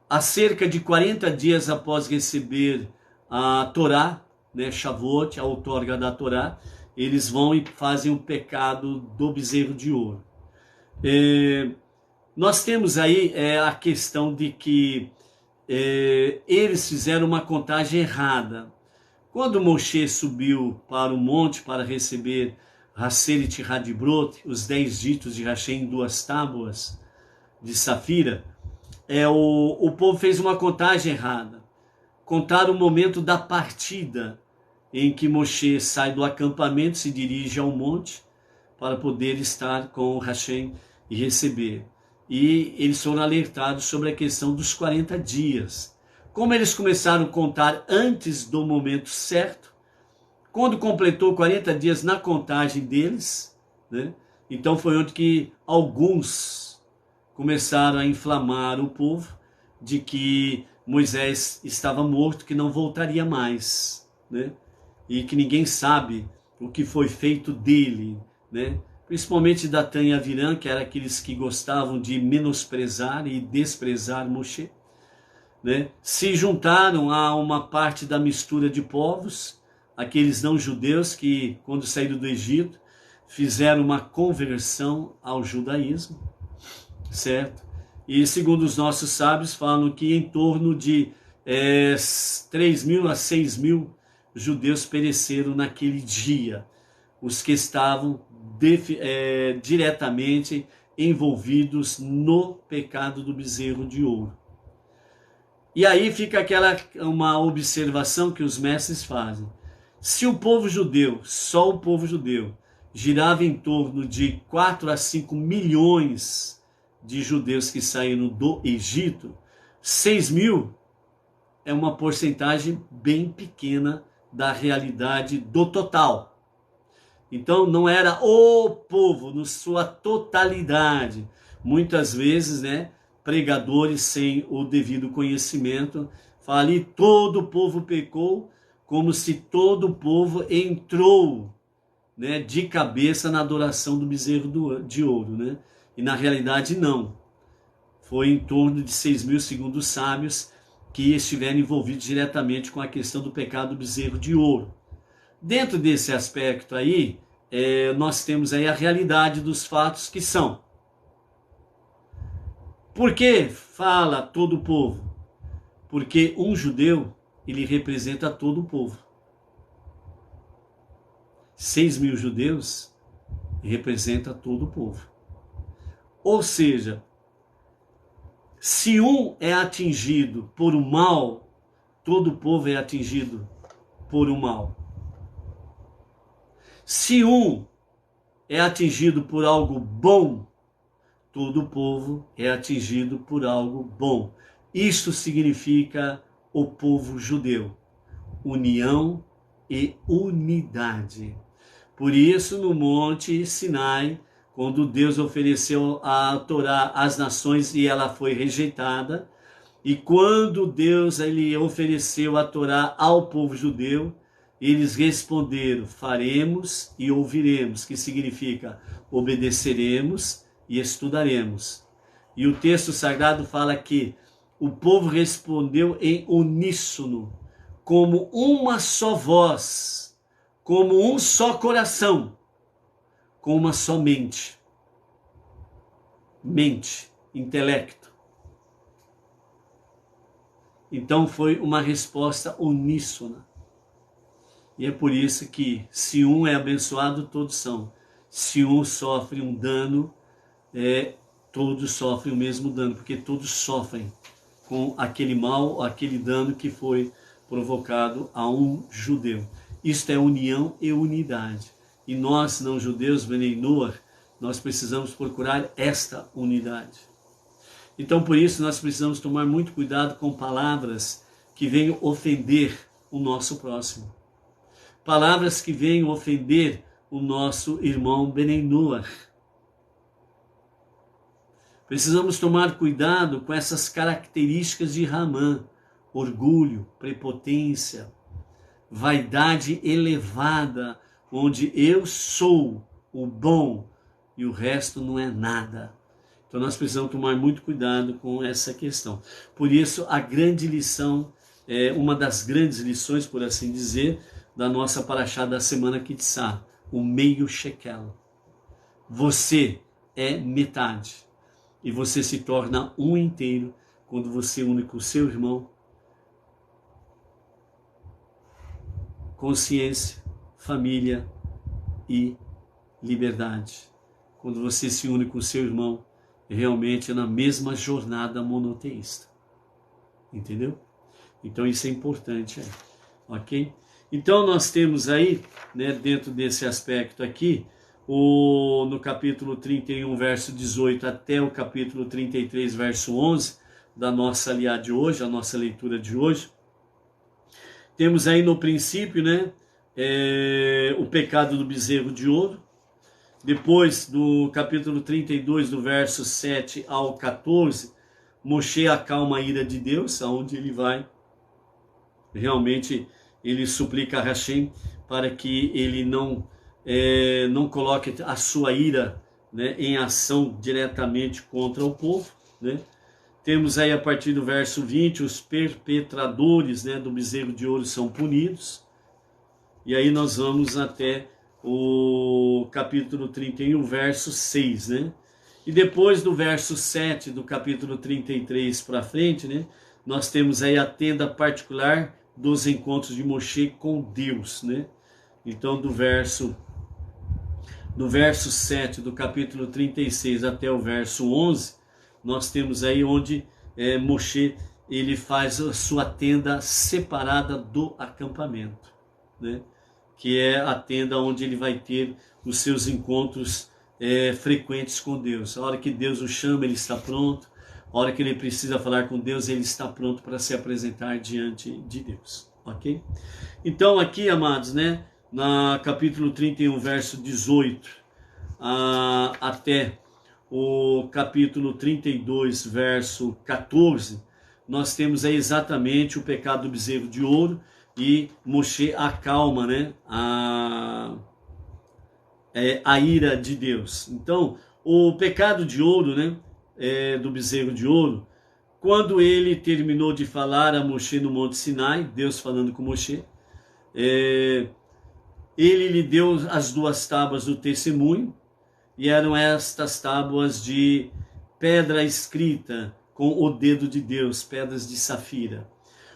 há cerca de 40 dias após receber a Torá, né, Shavuot, a outorga da Torá, eles vão e fazem o pecado do bezerro de ouro. Nós temos aí a questão de que eles fizeram uma contagem errada. Quando Moshe subiu para o monte para receber Haseret Hadibrot, os 10 ditos de Hashem em 2 tábuas de safira, o povo fez uma contagem errada. Contaram o momento da partida em que Moshe sai do acampamento, se dirige ao monte para poder estar com Hashem e receber. E eles foram alertados sobre a questão dos 40 dias. Como eles começaram a contar antes do momento certo, quando completou 40 dias na contagem deles, né, então foi onde que alguns começaram a inflamar o povo de que Moisés estava morto, que não voltaria mais, né, e que ninguém sabe o que foi feito dele, né, principalmente Datã e Avirã, que eram aqueles que gostavam de menosprezar e desprezar Moshe, né? Se juntaram a uma parte da mistura de povos, aqueles não judeus que, quando saíram do Egito, fizeram uma conversão ao judaísmo, certo? E segundo os nossos sábios, falam que em torno de 3.000 a 6.000 judeus pereceram naquele dia, os que estavam diretamente envolvidos no pecado do bezerro de ouro. E aí fica uma observação que os mestres fazem. Se o povo judeu, só o povo judeu, girava em torno de 4 a 5 milhões de judeus que saíram do Egito, 6.000 é uma porcentagem bem pequena da realidade do total. Então não era o povo na sua totalidade. Muitas vezes, né, pregadores sem o devido conhecimento falam ali, todo o povo pecou, como se todo o povo entrou, né, de cabeça na adoração do bezerro de ouro, né? E na realidade não. Foi em torno de 6.000, segundo os sábios, que estiveram envolvidos diretamente com a questão do pecado do bezerro de ouro. Dentro desse aspecto aí, nós temos aí a realidade dos fatos que são. Por que fala todo o povo? Porque um judeu, ele representa todo o povo. 6.000 judeus representa todo o povo. Ou seja, se um é atingido por um mal, todo o povo é atingido por um mal. Se um é atingido por algo bom, todo o povo é atingido por algo bom. Isto significa o povo judeu, união e unidade. Por isso, no Monte Sinai, quando Deus ofereceu a Torá às nações e ela foi rejeitada, e quando Deus ele ofereceu a Torá ao povo judeu, eles responderam, faremos e ouviremos, que significa obedeceremos e estudaremos. E o texto sagrado fala que o povo respondeu em uníssono, como uma só voz, como um só coração, com uma só mente. Mente. intelecto. Então foi uma resposta uníssona. E é por isso que se um é abençoado, todos são. Se um sofre um dano, todos sofrem o mesmo dano, porque todos sofrem com aquele mal, aquele dano que foi provocado a um judeu. Isto é união e unidade. E nós, não judeus, Benei Noach, nós precisamos procurar esta unidade. Então, por isso, nós precisamos tomar muito cuidado com palavras que venham ofender o nosso próximo. Palavras que venham ofender o nosso irmão Benei Noach. Precisamos tomar cuidado com essas características de Ramã: orgulho, prepotência, vaidade elevada, onde eu sou o bom e o resto não é nada. Então nós precisamos tomar muito cuidado com essa questão. Por isso, a grande lição, uma das grandes lições, por assim dizer, da nossa paraxá da semana Kitzá, o meio shekel. Você é metade e você se torna um inteiro quando você une com o seu irmão. Consciência, família e liberdade. Quando você se une com o seu irmão, realmente é na mesma jornada monoteísta. Entendeu? Então isso é importante, ok? Então nós temos aí, né, dentro desse aspecto aqui, no capítulo 31, verso 18, até o capítulo 33, verso 11, da nossa aliá de hoje, a nossa leitura de hoje. Temos aí no princípio, né, o pecado do bezerro de ouro. Depois do capítulo 32, do verso 7 ao 14, Moshe acalma a ira de Deus, aonde ele vai, realmente ele suplica a Hashem para que ele não coloque a sua ira, né, em ação diretamente contra o povo, né? Temos aí a partir do verso 20, os perpetradores, né, do bezerro de ouro são punidos. E aí nós vamos até o capítulo 31, verso 6, né? E depois do verso 7 do capítulo 33 para frente, né, nós temos aí a tenda particular dos encontros de Moshe com Deus, né? Então do verso 7 do capítulo 36 até o verso 11, nós temos aí onde Moshe ele faz a sua tenda separada do acampamento, né? Que é a tenda onde ele vai ter os seus encontros frequentes com Deus. A hora que Deus o chama, ele está pronto. A hora que ele precisa falar com Deus, ele está pronto para se apresentar diante de Deus. Ok? Então aqui, amados, né, na capítulo 31, verso 18, até o capítulo 32, verso 14, nós temos aí exatamente o pecado do bezerro de ouro, e Moshe acalma, né, a ira de Deus. Então, o pecado de ouro, né, do bezerro de ouro, quando ele terminou de falar a Moshe no Monte Sinai, Deus falando com Moshe, ele lhe deu as 2 tábuas do testemunho, e eram estas tábuas de pedra escrita com o dedo de Deus, pedras de safira.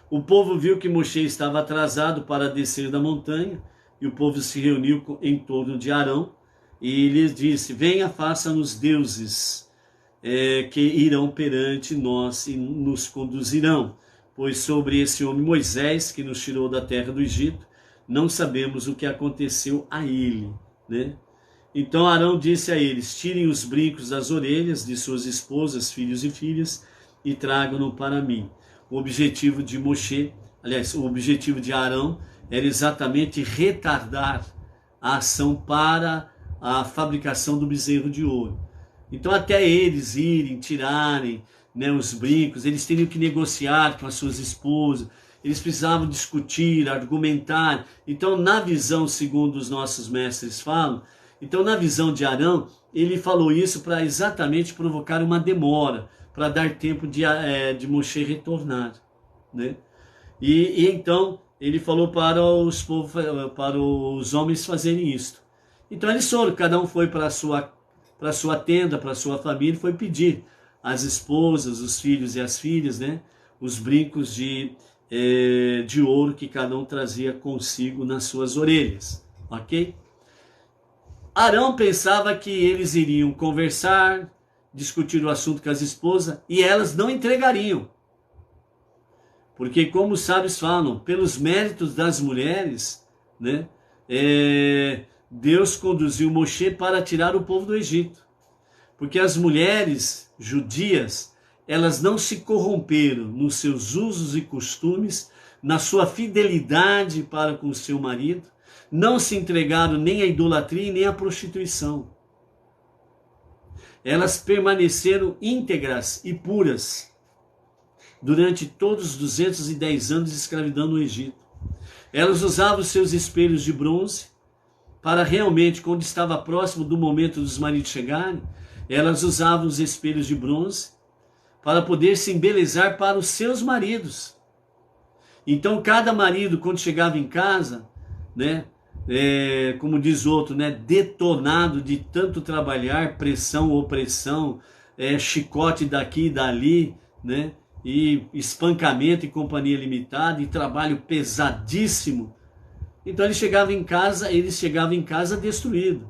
O povo viu que Moshe estava atrasado para descer da montanha, e o povo se reuniu em torno de Arão, e lhes disse: venha, faça-nos deuses, que irão perante nós e nos conduzirão, pois sobre esse homem Moisés, que nos tirou da terra do Egito, não sabemos o que aconteceu a ele, né? Então Arão disse a eles: tirem os brincos das orelhas de suas esposas, filhos e filhas, e tragam-no para mim. O objetivo de Moshe, aliás, o objetivo de Arão era exatamente retardar a ação para a fabricação do bezerro de ouro. Então até eles irem, tirarem, né, os brincos, eles teriam que negociar com as suas esposas, eles precisavam discutir, argumentar. Então na visão, segundo os nossos mestres falam, então na visão de Arão, ele falou isso para exatamente provocar uma demora, para dar tempo de Moshe retornar, né? E então ele falou para os homens fazerem isto. Então eles foram, cada um foi para a sua tenda, para a sua família, foi pedir as esposas, os filhos e as filhas, né? Os brincos de ouro que cada um trazia consigo nas suas orelhas, ok? Arão pensava que eles iriam conversar, discutir o assunto com as esposas e elas não entregariam. Porque, como os sábios falam, pelos méritos das mulheres, né, Deus conduziu Moshe para tirar o povo do Egito. Porque as mulheres judias, elas não se corromperam nos seus usos e costumes, na sua fidelidade para com o seu marido, não se entregaram nem à idolatria nem à prostituição. Elas permaneceram íntegras e puras durante todos os 210 anos de escravidão no Egito. Elas usavam os seus espelhos de bronze para realmente, quando estava próximo do momento dos maridos chegarem, elas usavam os espelhos de bronze para poder se embelezar para os seus maridos. Então, cada marido, quando chegava em casa, né, como diz outro, né, detonado de tanto trabalhar, pressão, opressão, chicote daqui e dali, né, e espancamento e companhia limitada, e trabalho pesadíssimo. Então eles chegavam em casa destruído.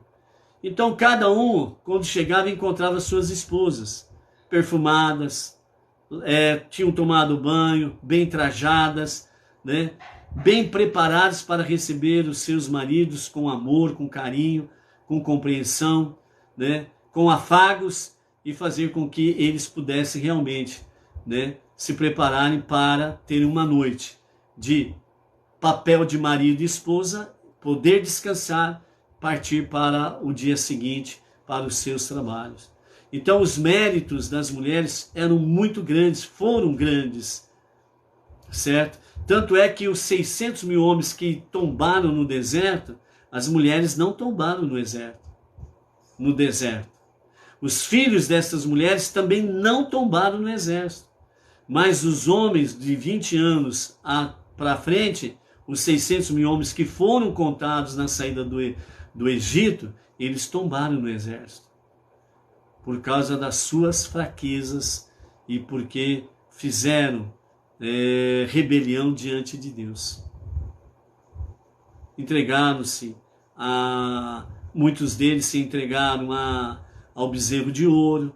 Então cada um, quando chegava, encontrava suas esposas, perfumadas, tinham tomado banho, bem trajadas, né, bem preparadas para receber os seus maridos com amor, com carinho, com compreensão, né, com afagos, e fazer com que eles pudessem realmente, né, se prepararem para ter uma noite de papel de marido e esposa, poder descansar, partir para o dia seguinte, para os seus trabalhos. Então os méritos das mulheres eram muito grandes, foram grandes, certo? Tanto é que os 600 mil homens que tombaram no deserto, as mulheres não tombaram no deserto. Os filhos dessas mulheres também não tombaram no exército. Mas os homens de 20 anos para frente, os 600 mil homens que foram contados na saída do Egito, eles tombaram no exército. Por causa das suas fraquezas e porque fizeram rebelião diante de Deus. Entregaram-se muitos deles se entregaram ao bezerro de ouro,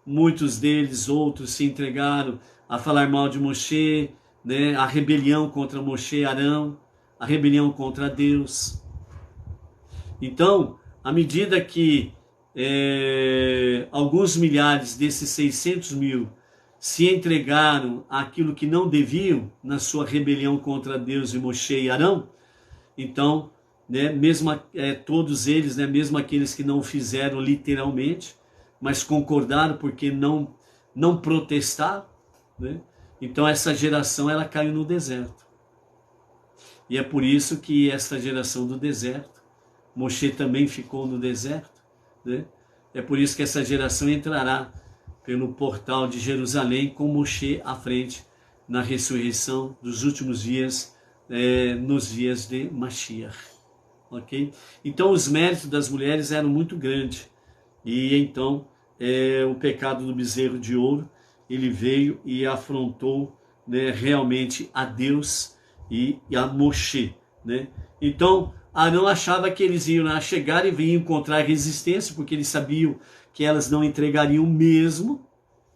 muitos deles, outros, se entregaram a falar mal de Moshe, né, a rebelião contra Moshe e Arão, a rebelião contra Deus. Então, à medida que alguns milhares desses 600 mil se entregaram àquilo que não deviam na sua rebelião contra Deus e Moshe e Arão, então, né, mesmo todos eles, né, mesmo aqueles que não o fizeram literalmente, mas concordaram porque não protestaram, né? Então essa geração ela caiu no deserto. E é por isso que essa geração do deserto, Moshe também ficou no deserto, né? É por isso que essa geração entrará pelo portal de Jerusalém com Moshe à frente na ressurreição dos últimos dias, nos dias de Mashiach. Ok? Então os méritos das mulheres eram muito grandes. E então o pecado do bezerro de ouro, ele veio e afrontou, né, realmente a Deus e a Moshe, né? Então Arão achava que eles iam chegar e vinham encontrar resistência, porque eles sabiam que elas não entregariam mesmo,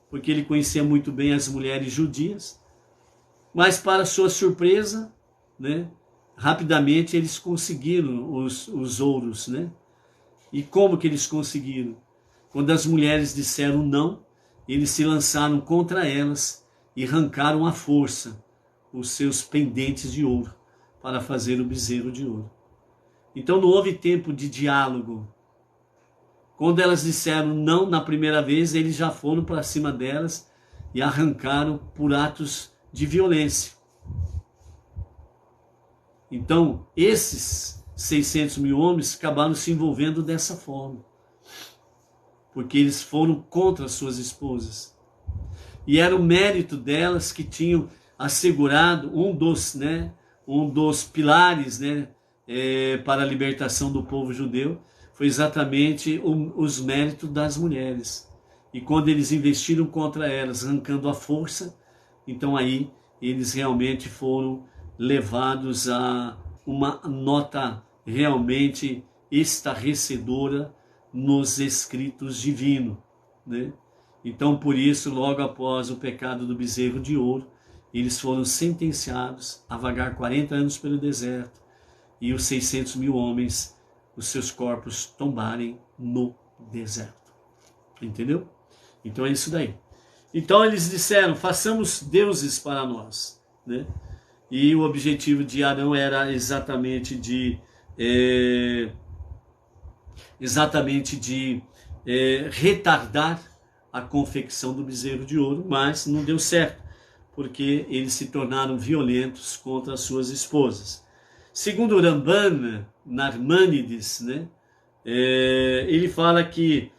porque ele conhecia muito bem as mulheres judias. Mas para sua surpresa, né, rapidamente eles conseguiram os ouros, né? E como que eles conseguiram? Quando as mulheres disseram não, eles se lançaram contra elas e arrancaram à força os seus pendentes de ouro para fazer o bezerro de ouro. Então não houve tempo de diálogo. Quando elas disseram não na primeira vez, eles já foram para cima delas e arrancaram por atos de violência. Então esses 600 mil homens acabaram se envolvendo dessa forma, porque eles foram contra as suas esposas. E era o mérito delas que tinham assegurado um dos pilares, né, para a libertação do povo judeu, foi exatamente os méritos das mulheres. e quando eles investiram contra elas, arrancando a força, então aí eles realmente foram levados a uma nota realmente estarrecedora nos escritos divinos, né? Então, por isso, logo após o pecado do bezerro de ouro, eles foram sentenciados a vagar 40 anos pelo deserto e os 600 mil homens, os seus corpos tombarem no deserto. Entendeu? Então é isso daí. Então eles disseram, façamos deuses para nós, né? E o objetivo de Arão era exatamente de retardar a confecção do bezerro de ouro, mas não deu certo, porque eles se tornaram violentos contra as suas esposas. Segundo Ramban, Narmânides, né, ele fala que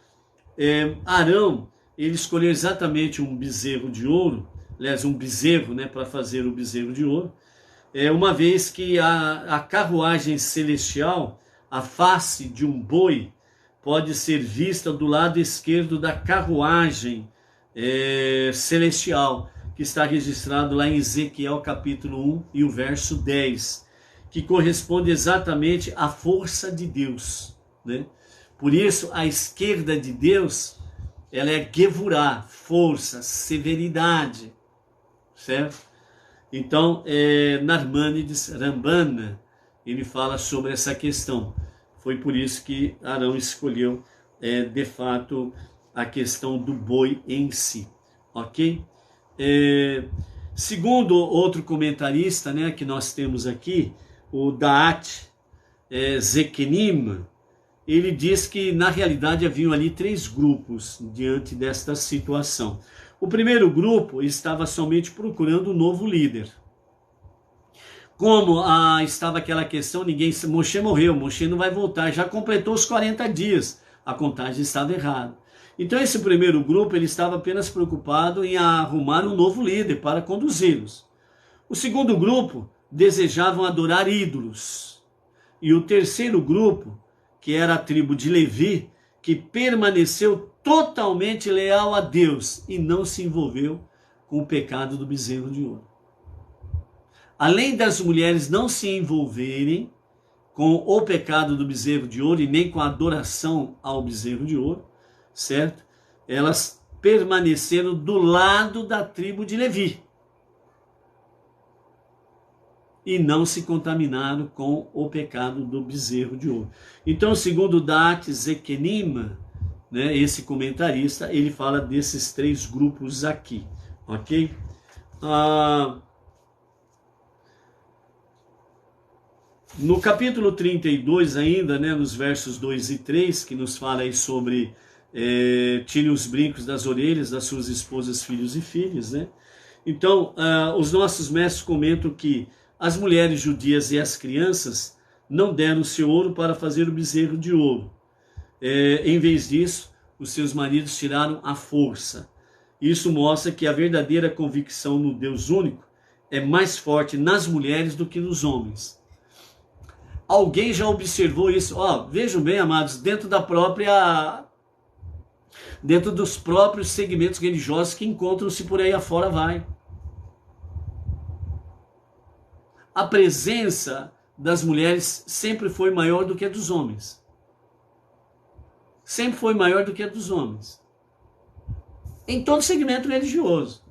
Arão, ele escolheu exatamente um bezerro de ouro, aliás, um bezerro, né, para fazer o bezerro de ouro, uma vez que a carruagem celestial, a face de um boi, pode ser vista do lado esquerdo da carruagem celestial, que está registrado lá em Ezequiel capítulo 1 e o verso 10, que corresponde exatamente à força de Deus, né? Por isso, a esquerda de Deus, ela é Gevurah, força, severidade, certo? Então, Narmânides, Ramban, ele fala sobre essa questão. Foi por isso que Arão escolheu, de fato, a questão do boi em si, ok? Segundo outro comentarista, né, que nós temos aqui, o Da'at Zekenim, ele diz que na realidade haviam ali 3 grupos diante desta situação. O primeiro grupo estava somente procurando um novo líder. Como estava aquela questão, Moshe morreu, Moshe não vai voltar, já completou os 40 dias, a contagem estava errada. Então esse primeiro grupo ele estava apenas preocupado em arrumar um novo líder para conduzi-los. O segundo grupo desejavam adorar ídolos. E o terceiro grupo, que era a tribo de Levi, que permaneceu totalmente leal a Deus e não se envolveu com o pecado do bezerro de ouro. Além das mulheres não se envolverem com o pecado do bezerro de ouro e nem com a adoração ao bezerro de ouro, certo? Elas permaneceram do lado da tribo de Levi e não se contaminaram com o pecado do bezerro de ouro. Então, segundo Da'at Zekenim, né, esse comentarista, ele fala desses 3 grupos aqui, ok? No capítulo 32 ainda, né, nos versos 2 e 3, que nos fala aí sobre tirem os brincos das orelhas das suas esposas, filhos e filhas, né? Então, os nossos mestres comentam que as mulheres judias e as crianças não deram-se ouro para fazer o bezerro de ouro. Em vez disso, os seus maridos tiraram a força. Isso mostra que a verdadeira convicção no Deus único é mais forte nas mulheres do que nos homens. Alguém já observou isso? Vejam bem, amados, dentro dos próprios segmentos religiosos que encontram-se por aí afora vai. A presença das mulheres sempre foi maior do que a dos homens. Sempre foi maior do que a dos homens. Em todo segmento religioso.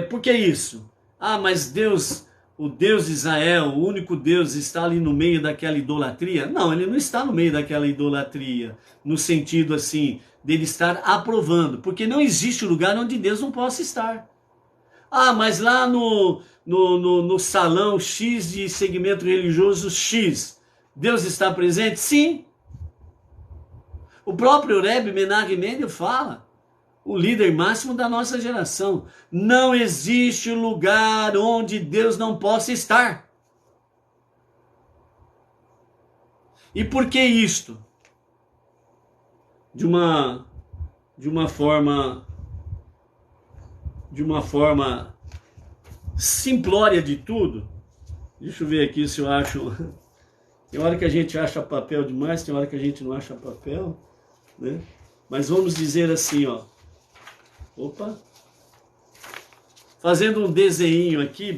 Por que isso? Mas Deus, o Deus de Israel, o único Deus, está ali no meio daquela idolatria? Não, ele não está no meio daquela idolatria, no sentido assim, dele estar aprovando, porque não existe lugar onde Deus não possa estar. Mas lá no salão X de segmento religioso X, Deus está presente? Sim. O próprio Rebbe Menachem Mendel fala, o líder máximo da nossa geração, não existe lugar onde Deus não possa estar. E por que isto? De uma forma simplória de tudo. Deixa eu ver aqui se eu acho. Tem hora que a gente acha papel demais, tem hora que a gente não acha papel, né? mas vamos dizer assim, ó. Opa! Fazendo um desenho aqui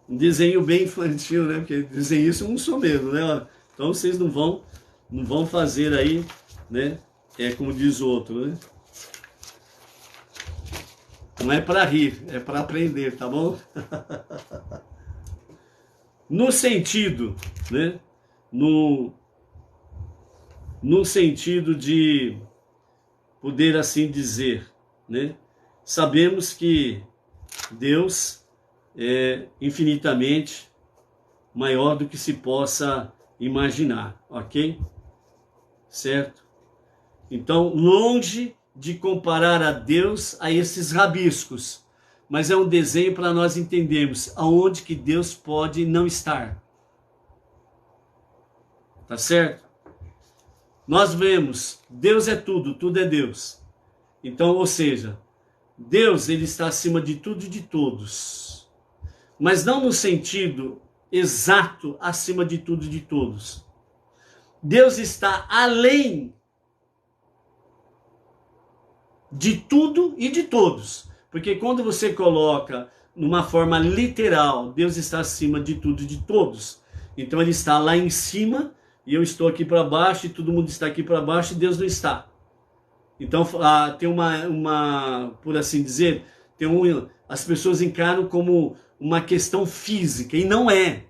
um desenho bem infantil, né? Porque desenhista eu não sou mesmo, né? Então vocês não vão fazer aí, né? Como diz o outro, né? Não é para rir, é para aprender, tá bom? No sentido, né? No sentido de poder assim dizer, né? Sabemos que Deus é infinitamente maior do que se possa imaginar, ok? Certo? Então, longe de comparar a Deus a esses rabiscos, mas é um desenho para nós entendermos aonde que Deus pode não estar. Tá certo? Nós vemos, Deus é tudo, tudo é Deus. Então, ou seja, Deus ele está acima de tudo e de todos. Mas não no sentido exato acima de tudo e de todos. Deus está além de tudo e de todos. Porque quando você coloca numa forma literal, Deus está acima de tudo e de todos. Então ele está lá em cima e eu estou aqui para baixo e todo mundo está aqui para baixo e Deus não está. Então tem por assim dizer, as pessoas encaram como uma questão física e não é.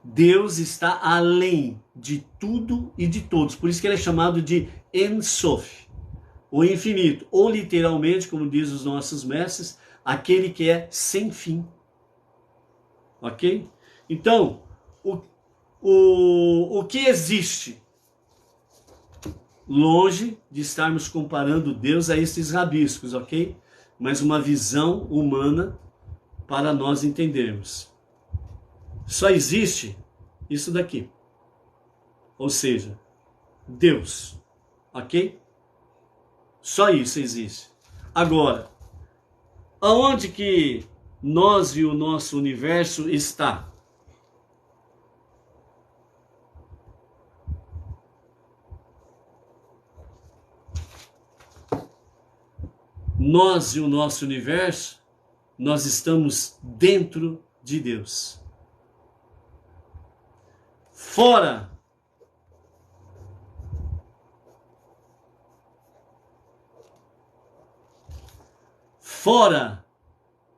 Deus está além de tudo e de todos. Por isso que ele é chamado de En Sof, o infinito, ou literalmente, como diz os nossos mestres, aquele que é sem fim. Ok? Então, o que existe? Longe de estarmos comparando Deus a esses rabiscos, ok? Mas uma visão humana para nós entendermos. Só existe isso daqui. Ou seja, Deus, ok? Só isso existe. Agora, aonde que nós e o nosso universo está? Nós e o nosso universo, nós estamos dentro de Deus. Fora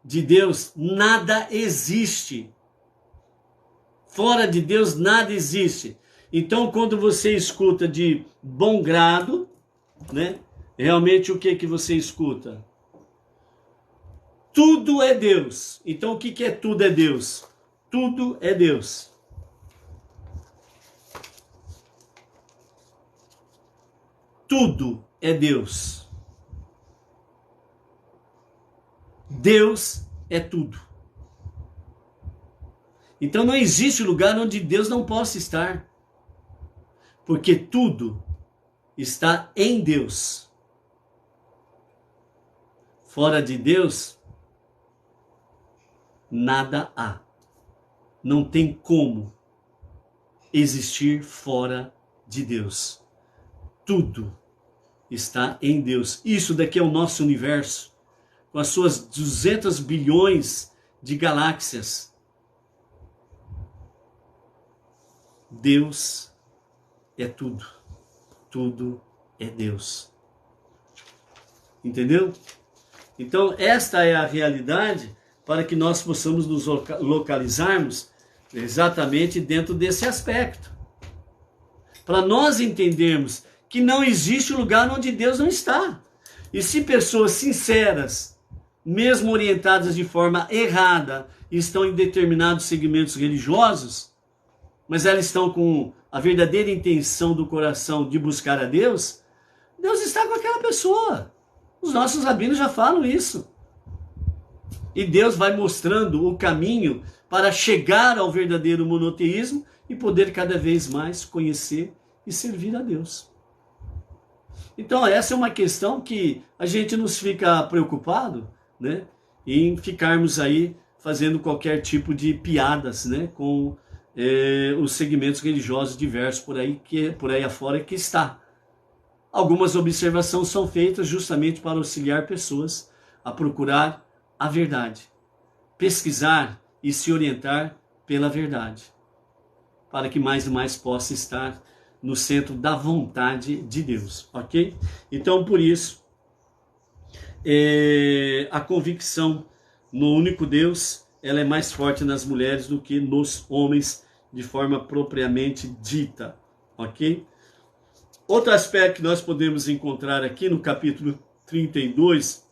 de Deus nada existe. Fora de Deus nada existe. Então, quando você escuta de bom grado, né? Realmente o que você escuta? Tudo é Deus. Então, o que é tudo é Deus? Tudo é Deus. Tudo é Deus. Deus é tudo. Então não existe lugar onde Deus não possa estar. Porque tudo está em Deus. Fora de Deus, nada há. Não tem como existir fora de Deus. Tudo está em Deus. Isso daqui é o nosso universo, com as suas 200 bilhões de galáxias. Deus é tudo. Tudo é Deus. Entendeu? Então, esta é a realidade para que nós possamos nos localizarmos exatamente dentro desse aspecto. Para nós entendermos que não existe lugar onde Deus não está. E se pessoas sinceras, mesmo orientadas de forma errada, estão em determinados segmentos religiosos, mas elas estão com a verdadeira intenção do coração de buscar a Deus, Deus está com aquela pessoa. Os nossos rabinos já falam isso. E Deus vai mostrando o caminho para chegar ao verdadeiro monoteísmo e poder cada vez mais conhecer e servir a Deus. Então essa é uma questão que a gente não fica preocupado, né, em ficarmos aí fazendo qualquer tipo de piadas, né, com os segmentos religiosos diversos por aí afora que está. Algumas observações são feitas justamente para auxiliar pessoas a procurar a verdade, pesquisar e se orientar pela verdade, para que mais e mais possa estar no centro da vontade de Deus, ok? Então, por isso, a convicção no único Deus, ela é mais forte nas mulheres do que nos homens, de forma propriamente dita, ok? Outro aspecto que nós podemos encontrar aqui no capítulo 32,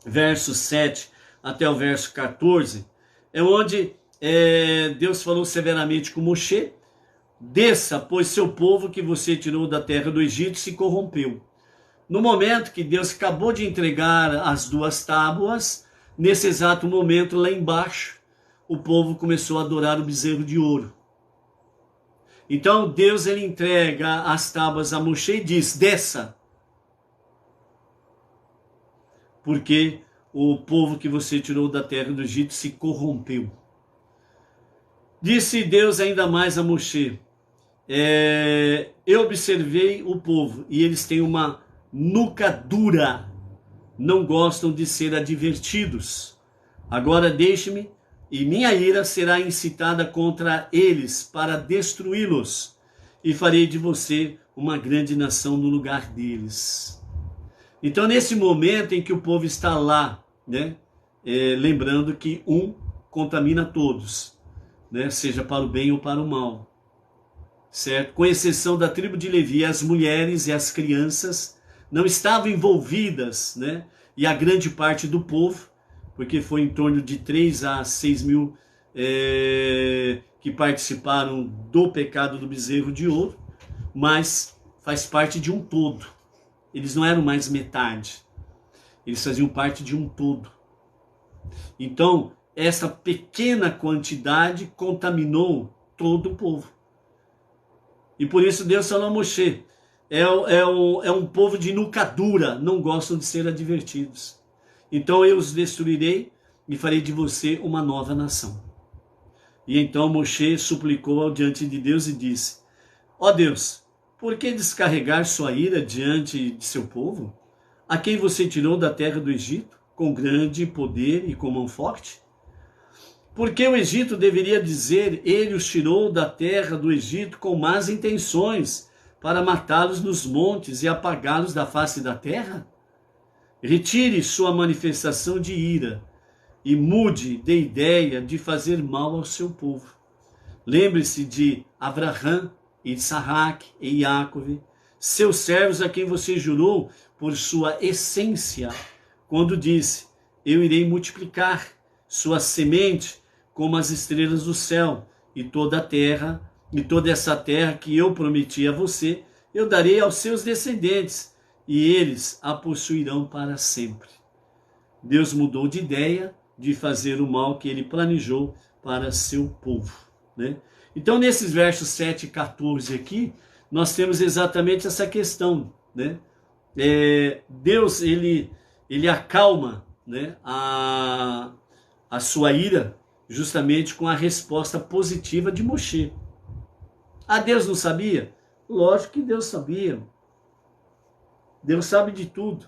verso 7 até o verso 14, é onde Deus falou severamente com Moshe: desça, pois seu povo que você tirou da terra do Egito se corrompeu. No momento que Deus acabou de entregar as 2 tábuas, nesse exato momento lá embaixo, o povo começou a adorar o bezerro de ouro. Então Deus ele entrega as tábuas a Moshe e diz: desça, porque o povo que você tirou da terra do Egito se corrompeu. Disse Deus ainda mais a Moshe: eu observei o povo e eles têm uma nuca dura, não gostam de ser advertidos. Agora deixe-me, e minha ira será incitada contra eles para destruí-los, e farei de você uma grande nação no lugar deles. Então, nesse momento em que o povo está lá, né, lembrando que um contamina todos, né, seja para o bem ou para o mal, certo? Com exceção da tribo de Levi, as mulheres e as crianças não estavam envolvidas, né? E a grande parte do povo, porque foi em torno de 3 a 6 mil que participaram do pecado do bezerro de ouro, mas faz parte de um todo. Eles não eram mais metade, eles faziam parte de um todo. Então, essa pequena quantidade contaminou todo o povo. E por isso Deus falou a Moshe: é um povo de nuca dura, não gostam de ser advertidos. Então eu os destruirei e farei de você uma nova nação. E então Moshe suplicou diante de Deus e disse: ó Deus, por que descarregar sua ira diante de seu povo, a quem você tirou da terra do Egito, com grande poder e com mão forte? Porque o Egito deveria dizer: ele os tirou da terra do Egito com más intenções, para matá-los nos montes e apagá-los da face da terra? Retire sua manifestação de ira e mude de ideia de fazer mal ao seu povo. Lembre-se de Abraham, Isaac e Jacob, seus servos a quem você jurou por sua essência, quando disse: eu irei multiplicar sua semente como as estrelas do céu, e toda a terra, e toda essa terra que eu prometi a você, eu darei aos seus descendentes, e eles a possuirão para sempre. Deus mudou de ideia de fazer o mal que ele planejou para seu povo, né? Então, nesses versos 7 e 14 aqui, nós temos exatamente essa questão, né? Deus, ele acalma, né, a sua ira, justamente com a resposta positiva de Moshe. Ah, Deus não sabia? Lógico que Deus sabia. Deus sabe de tudo,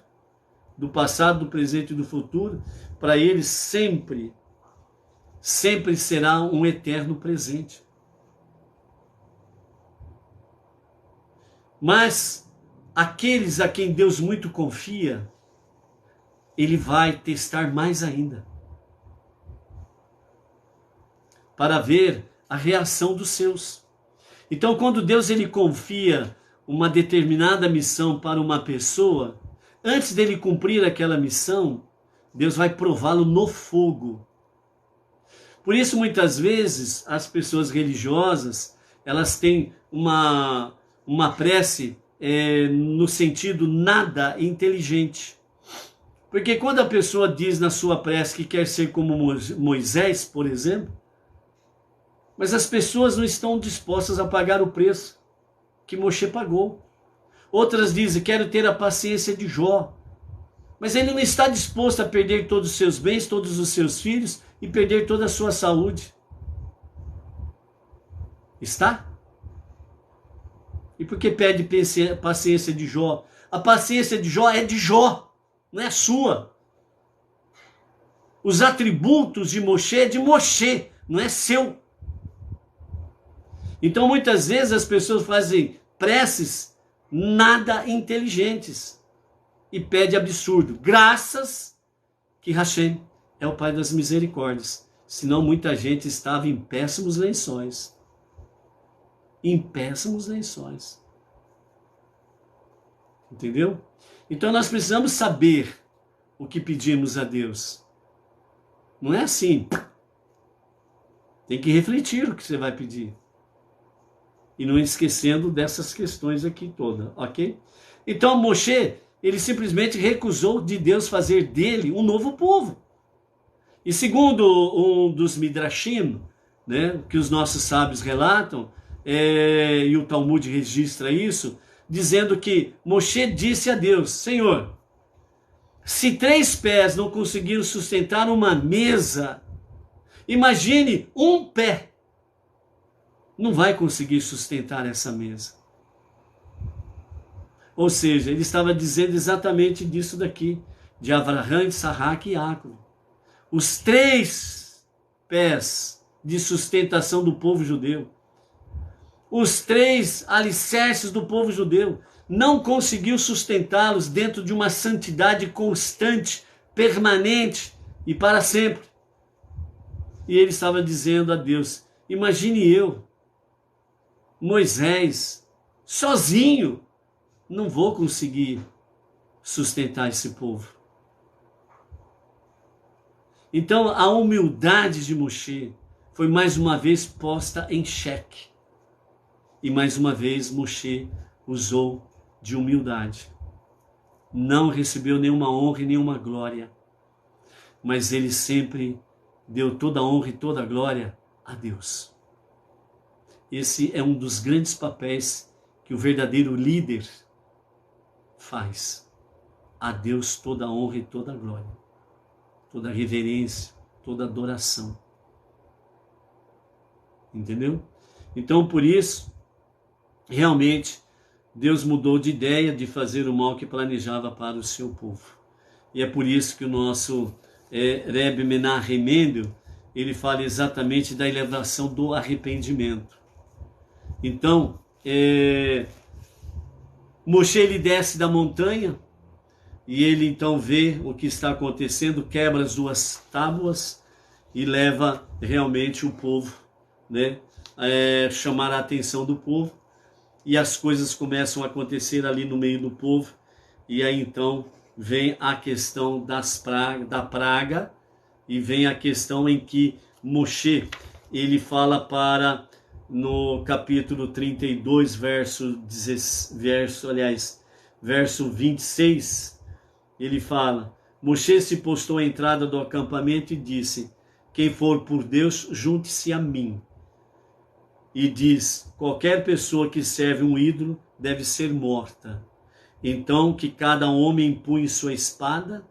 do passado, do presente e do futuro. Para ele sempre será um eterno presente. Mas aqueles a quem Deus muito confia, ele vai testar mais ainda, para ver a reação dos seus. Então, quando Deus ele confia uma determinada missão para uma pessoa, antes dele cumprir aquela missão, Deus vai prová-lo no fogo. Por isso, muitas vezes, as pessoas religiosas, elas têm uma prece no sentido nada inteligente. Porque quando a pessoa diz na sua prece que quer ser como Moisés, por exemplo, mas as pessoas não estão dispostas a pagar o preço que Moshe pagou. Outras dizem: quero ter a paciência de Jó. Mas ele não está disposto a perder todos os seus bens, todos os seus filhos e perder toda a sua saúde. Está? E por que pede paciência de Jó? A paciência de Jó é de Jó, não é sua. Os atributos de Moshe é de Moshe, não é seu. Então muitas vezes as pessoas fazem preces nada inteligentes e pedem absurdo. Graças que Hashem é o Pai das misericórdias. Senão muita gente estava em péssimos lençóis. Em péssimos lençóis. Entendeu? Então nós precisamos saber o que pedimos a Deus. Não é assim. Tem que refletir o que você vai pedir. E não esquecendo dessas questões aqui todas, ok? Então Moshe, ele simplesmente recusou de Deus fazer dele um novo povo. E segundo um dos Midrashim, né, que os nossos sábios relatam, e o Talmud registra isso, dizendo que Moshe disse a Deus: Senhor, se 3 pés não conseguiram sustentar uma mesa, imagine um pé. Não vai conseguir sustentar essa mesa. Ou seja, ele estava dizendo exatamente disso daqui, de Avraham, Isaac e Jacob. Os 3 pés de sustentação do povo judeu. Os 3 alicerces do povo judeu. Não conseguiu sustentá-los dentro de uma santidade constante, permanente e para sempre. E ele estava dizendo a Deus: imagine eu, Moisés, sozinho, não vou conseguir sustentar esse povo. Então a humildade de Moshe foi mais uma vez posta em xeque. E mais uma vez Moshe usou de humildade. Não recebeu nenhuma honra e nenhuma glória. Mas ele sempre deu toda a honra e toda a glória a Deus. Esse é um dos grandes papéis que o verdadeiro líder faz. A Deus toda a honra e toda a glória. Toda a reverência, toda a adoração. Entendeu? Então, por isso, realmente, Deus mudou de ideia de fazer o mal que planejava para o seu povo. E é por isso que o nosso Rebbe Menachem Mendel, ele fala exatamente da elevação do arrependimento. Então, Moshe, ele desce da montanha, e ele então vê o que está acontecendo, quebra as 2 tábuas e leva realmente o povo, né, chamar a atenção do povo. E as coisas começam a acontecer ali no meio do povo. E aí então vem a questão da praga. E vem a questão em que Moshe, ele fala no capítulo 32, verso 26, ele fala: Moshe se postou à entrada do acampamento e disse: quem for por Deus, junte-se a mim. E diz: qualquer pessoa que serve um ídolo deve ser morta. Então que cada homem empunhe sua espada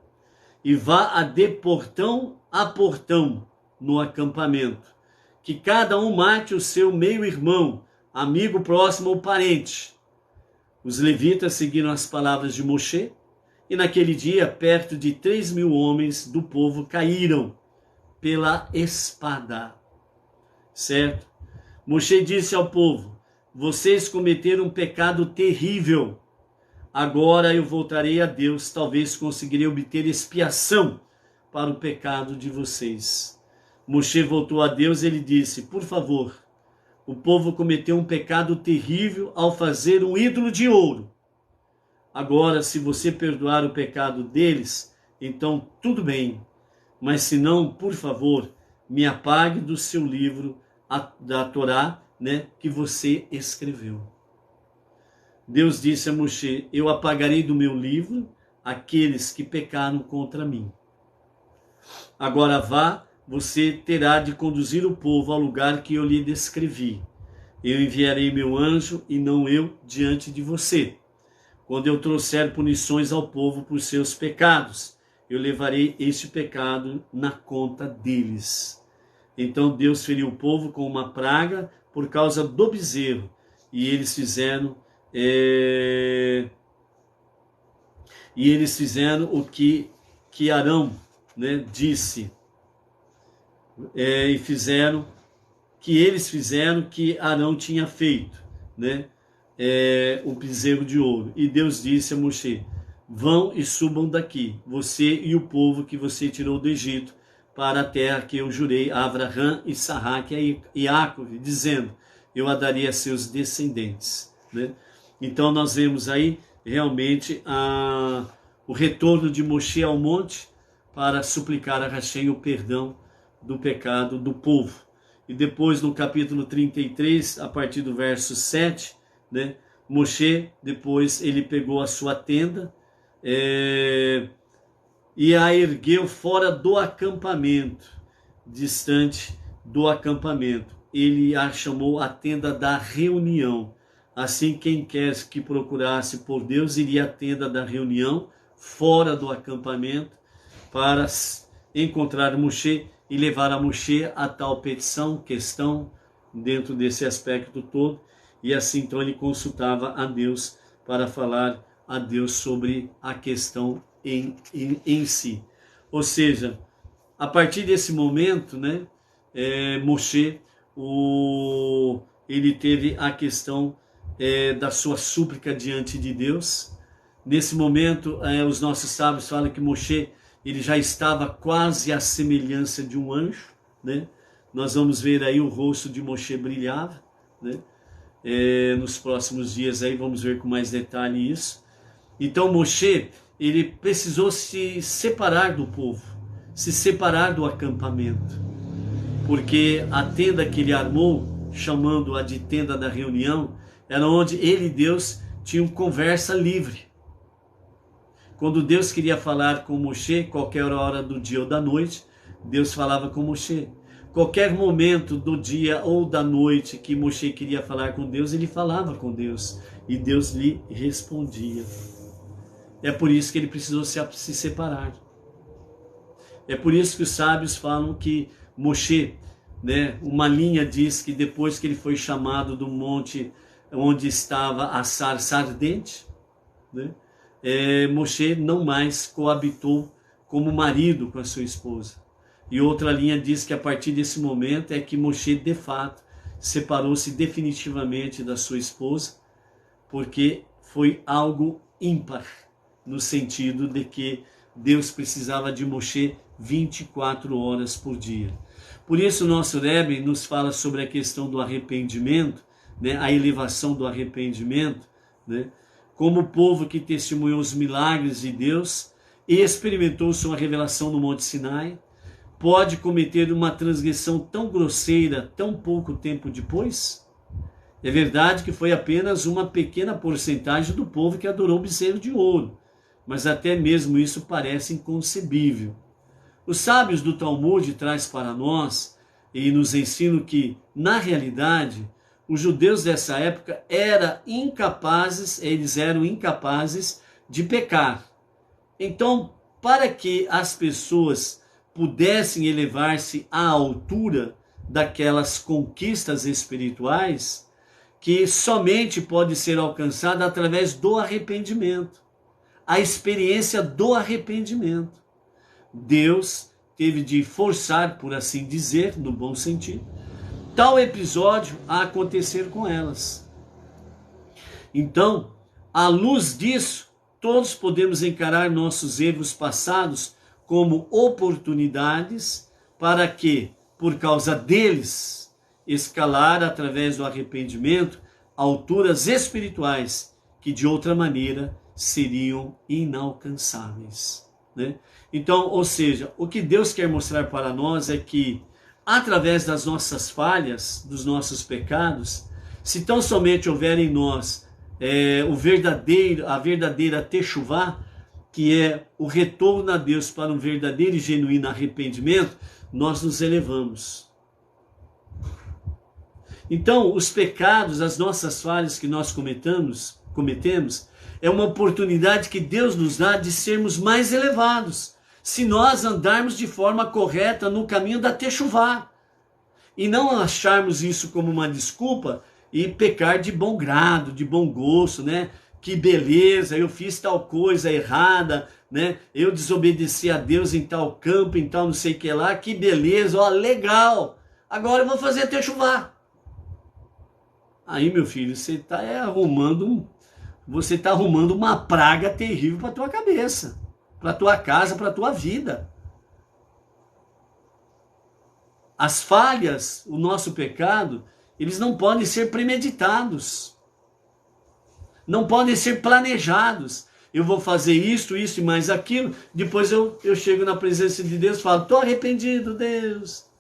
e vá de portão a portão no acampamento. Que cada um mate o seu meio-irmão, amigo próximo ou parente. Os levitas seguiram as palavras de Moshe, e naquele dia perto de 3.000 homens do povo caíram pela espada. Certo? Moshe disse ao povo: vocês cometeram um pecado terrível. Agora eu voltarei a Deus, talvez conseguirei obter expiação para o pecado de vocês. Moshe voltou a Deus e ele disse: por favor, o povo cometeu um pecado terrível ao fazer um ídolo de ouro. Agora, se você perdoar o pecado deles, então tudo bem. Mas se não, por favor, me apague do seu livro da Torá, né, que você escreveu. Deus disse a Moshe: eu apagarei do meu livro aqueles que pecaram contra mim. Agora vá, você terá de conduzir o povo ao lugar que eu lhe descrevi. Eu enviarei meu anjo e não eu diante de você. Quando eu trouxer punições ao povo por seus pecados, eu levarei este pecado na conta deles. Então Deus feriu o povo com uma praga por causa do bezerro. E eles fizeram o que Arão, né, disse. E eles fizeram que Arão tinha feito, né? O bezerro de ouro. E Deus disse a Moshe: vão e subam daqui, você e o povo que você tirou do Egito, para a terra que eu jurei a Abraham, Isaac e Jacó, dizendo: eu a darei a seus descendentes, né? Então nós vemos aí realmente o retorno de Moshe ao monte para suplicar a Hashem o perdão do pecado do povo. E depois no capítulo 33, a partir do verso 7, né, Moshe, depois ele pegou a sua tenda e a ergueu fora do acampamento, distante do acampamento. Ele a chamou a tenda da reunião. Assim, quem quer que procurasse por Deus iria à tenda da reunião, fora do acampamento, para encontrar Moshe e levar a Moshe a tal questão, dentro desse aspecto todo. E assim, então, ele consultava a Deus para falar a Deus sobre a questão em si. Ou seja, a partir desse momento, né, Moshe, ele teve a questão da sua súplica diante de Deus. Nesse momento, os nossos sábios falam que Moshe, ele já estava quase à semelhança de um anjo, né? Nós vamos ver aí o rosto de Moshe brilhava, né? Nos próximos dias aí vamos ver com mais detalhe isso. Então Moshe, ele precisou se separar do povo, se separar do acampamento, porque a tenda que ele armou, chamando-a de tenda da reunião, era onde ele e Deus tinham conversa livre. Quando Deus queria falar com Moshe, qualquer hora do dia ou da noite, Deus falava com Moshe. Qualquer momento do dia ou da noite que Moshe queria falar com Deus, ele falava com Deus e Deus lhe respondia. É por isso que ele precisou se separar. É por isso que os sábios falam que Moshe, né, uma linha diz que depois que ele foi chamado do monte onde estava a sarça ardente, né, Moshe não mais coabitou como marido com a sua esposa. E outra linha diz que a partir desse momento é que Moshe, de fato, separou-se definitivamente da sua esposa, porque foi algo ímpar, no sentido de que Deus precisava de Moshe 24 horas por dia. Por isso o nosso Rebbe nos fala sobre a questão do arrependimento, né, a elevação do arrependimento, né, como o povo que testemunhou os milagres de Deus e experimentou sua revelação no Monte Sinai, pode cometer uma transgressão tão grosseira tão pouco tempo depois? É verdade que foi apenas uma pequena porcentagem do povo que adorou o bezerro de ouro, mas até mesmo isso parece inconcebível. Os sábios do Talmud traz para nós e nos ensinam que, na realidade, os judeus dessa época eram incapazes de pecar. Então, para que as pessoas pudessem elevar-se à altura daquelas conquistas espirituais, que somente pode ser alcançada através do arrependimento, a experiência do arrependimento. Deus teve de forçar, por assim dizer, no bom sentido, tal episódio a acontecer com elas. Então, à luz disso, todos podemos encarar nossos erros passados como oportunidades para que, por causa deles, escalar através do arrependimento alturas espirituais que de outra maneira seriam inalcançáveis, né? Então, ou seja, o que Deus quer mostrar para nós é que, através das nossas falhas, dos nossos pecados, se tão somente houver em nós a verdadeira techuvá, que é o retorno a Deus para um verdadeiro e genuíno arrependimento, nós nos elevamos. Então, os pecados, as nossas falhas que nós cometemos, é uma oportunidade que Deus nos dá de sermos mais elevados, se nós andarmos de forma correta no caminho da techuvá. E não acharmos isso como uma desculpa e pecar de bom grado, de bom gosto, né? Que beleza, eu fiz tal coisa errada, né? Eu desobedeci a Deus em tal campo, em tal não sei o que lá, que beleza, ó, legal. Agora eu vou fazer techuvá. Aí, meu filho, você está arrumando uma praga terrível para tua cabeça, para tua casa, para tua vida. As falhas, o nosso pecado, eles não podem ser premeditados. Não podem ser planejados. Eu vou fazer isso e mais aquilo. Depois eu chego na presença de Deus e falo, estou arrependido, Deus.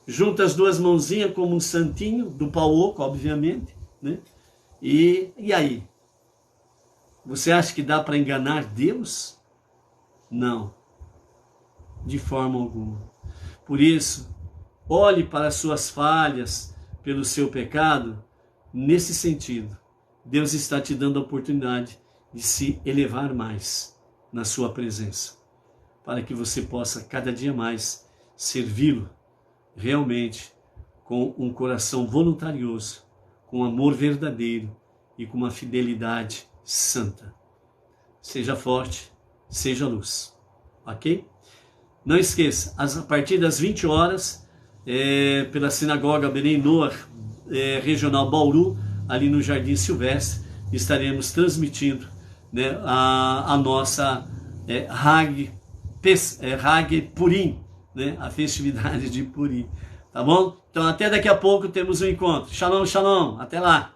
Junta as duas mãozinhas como um santinho, do pau oco, obviamente. Né? E aí? Você acha que dá para enganar Deus? Não. De forma alguma. Por isso, olhe para as suas falhas, pelo seu pecado, nesse sentido. Deus está te dando a oportunidade de se elevar mais na sua presença, para que você possa cada dia mais servi-lo realmente com um coração voluntarioso, com amor verdadeiro e com uma fidelidade santa. Seja forte, seja luz, ok? Não esqueça, a partir das 20 horas, pela Sinagoga Benei Noach, Regional Bauru, ali no Jardim Silvestre, estaremos transmitindo, né, a nossa Hag Purim, né, a festividade de Purim. Tá bom? Então até daqui a pouco temos um encontro. Shalom, shalom. Até lá.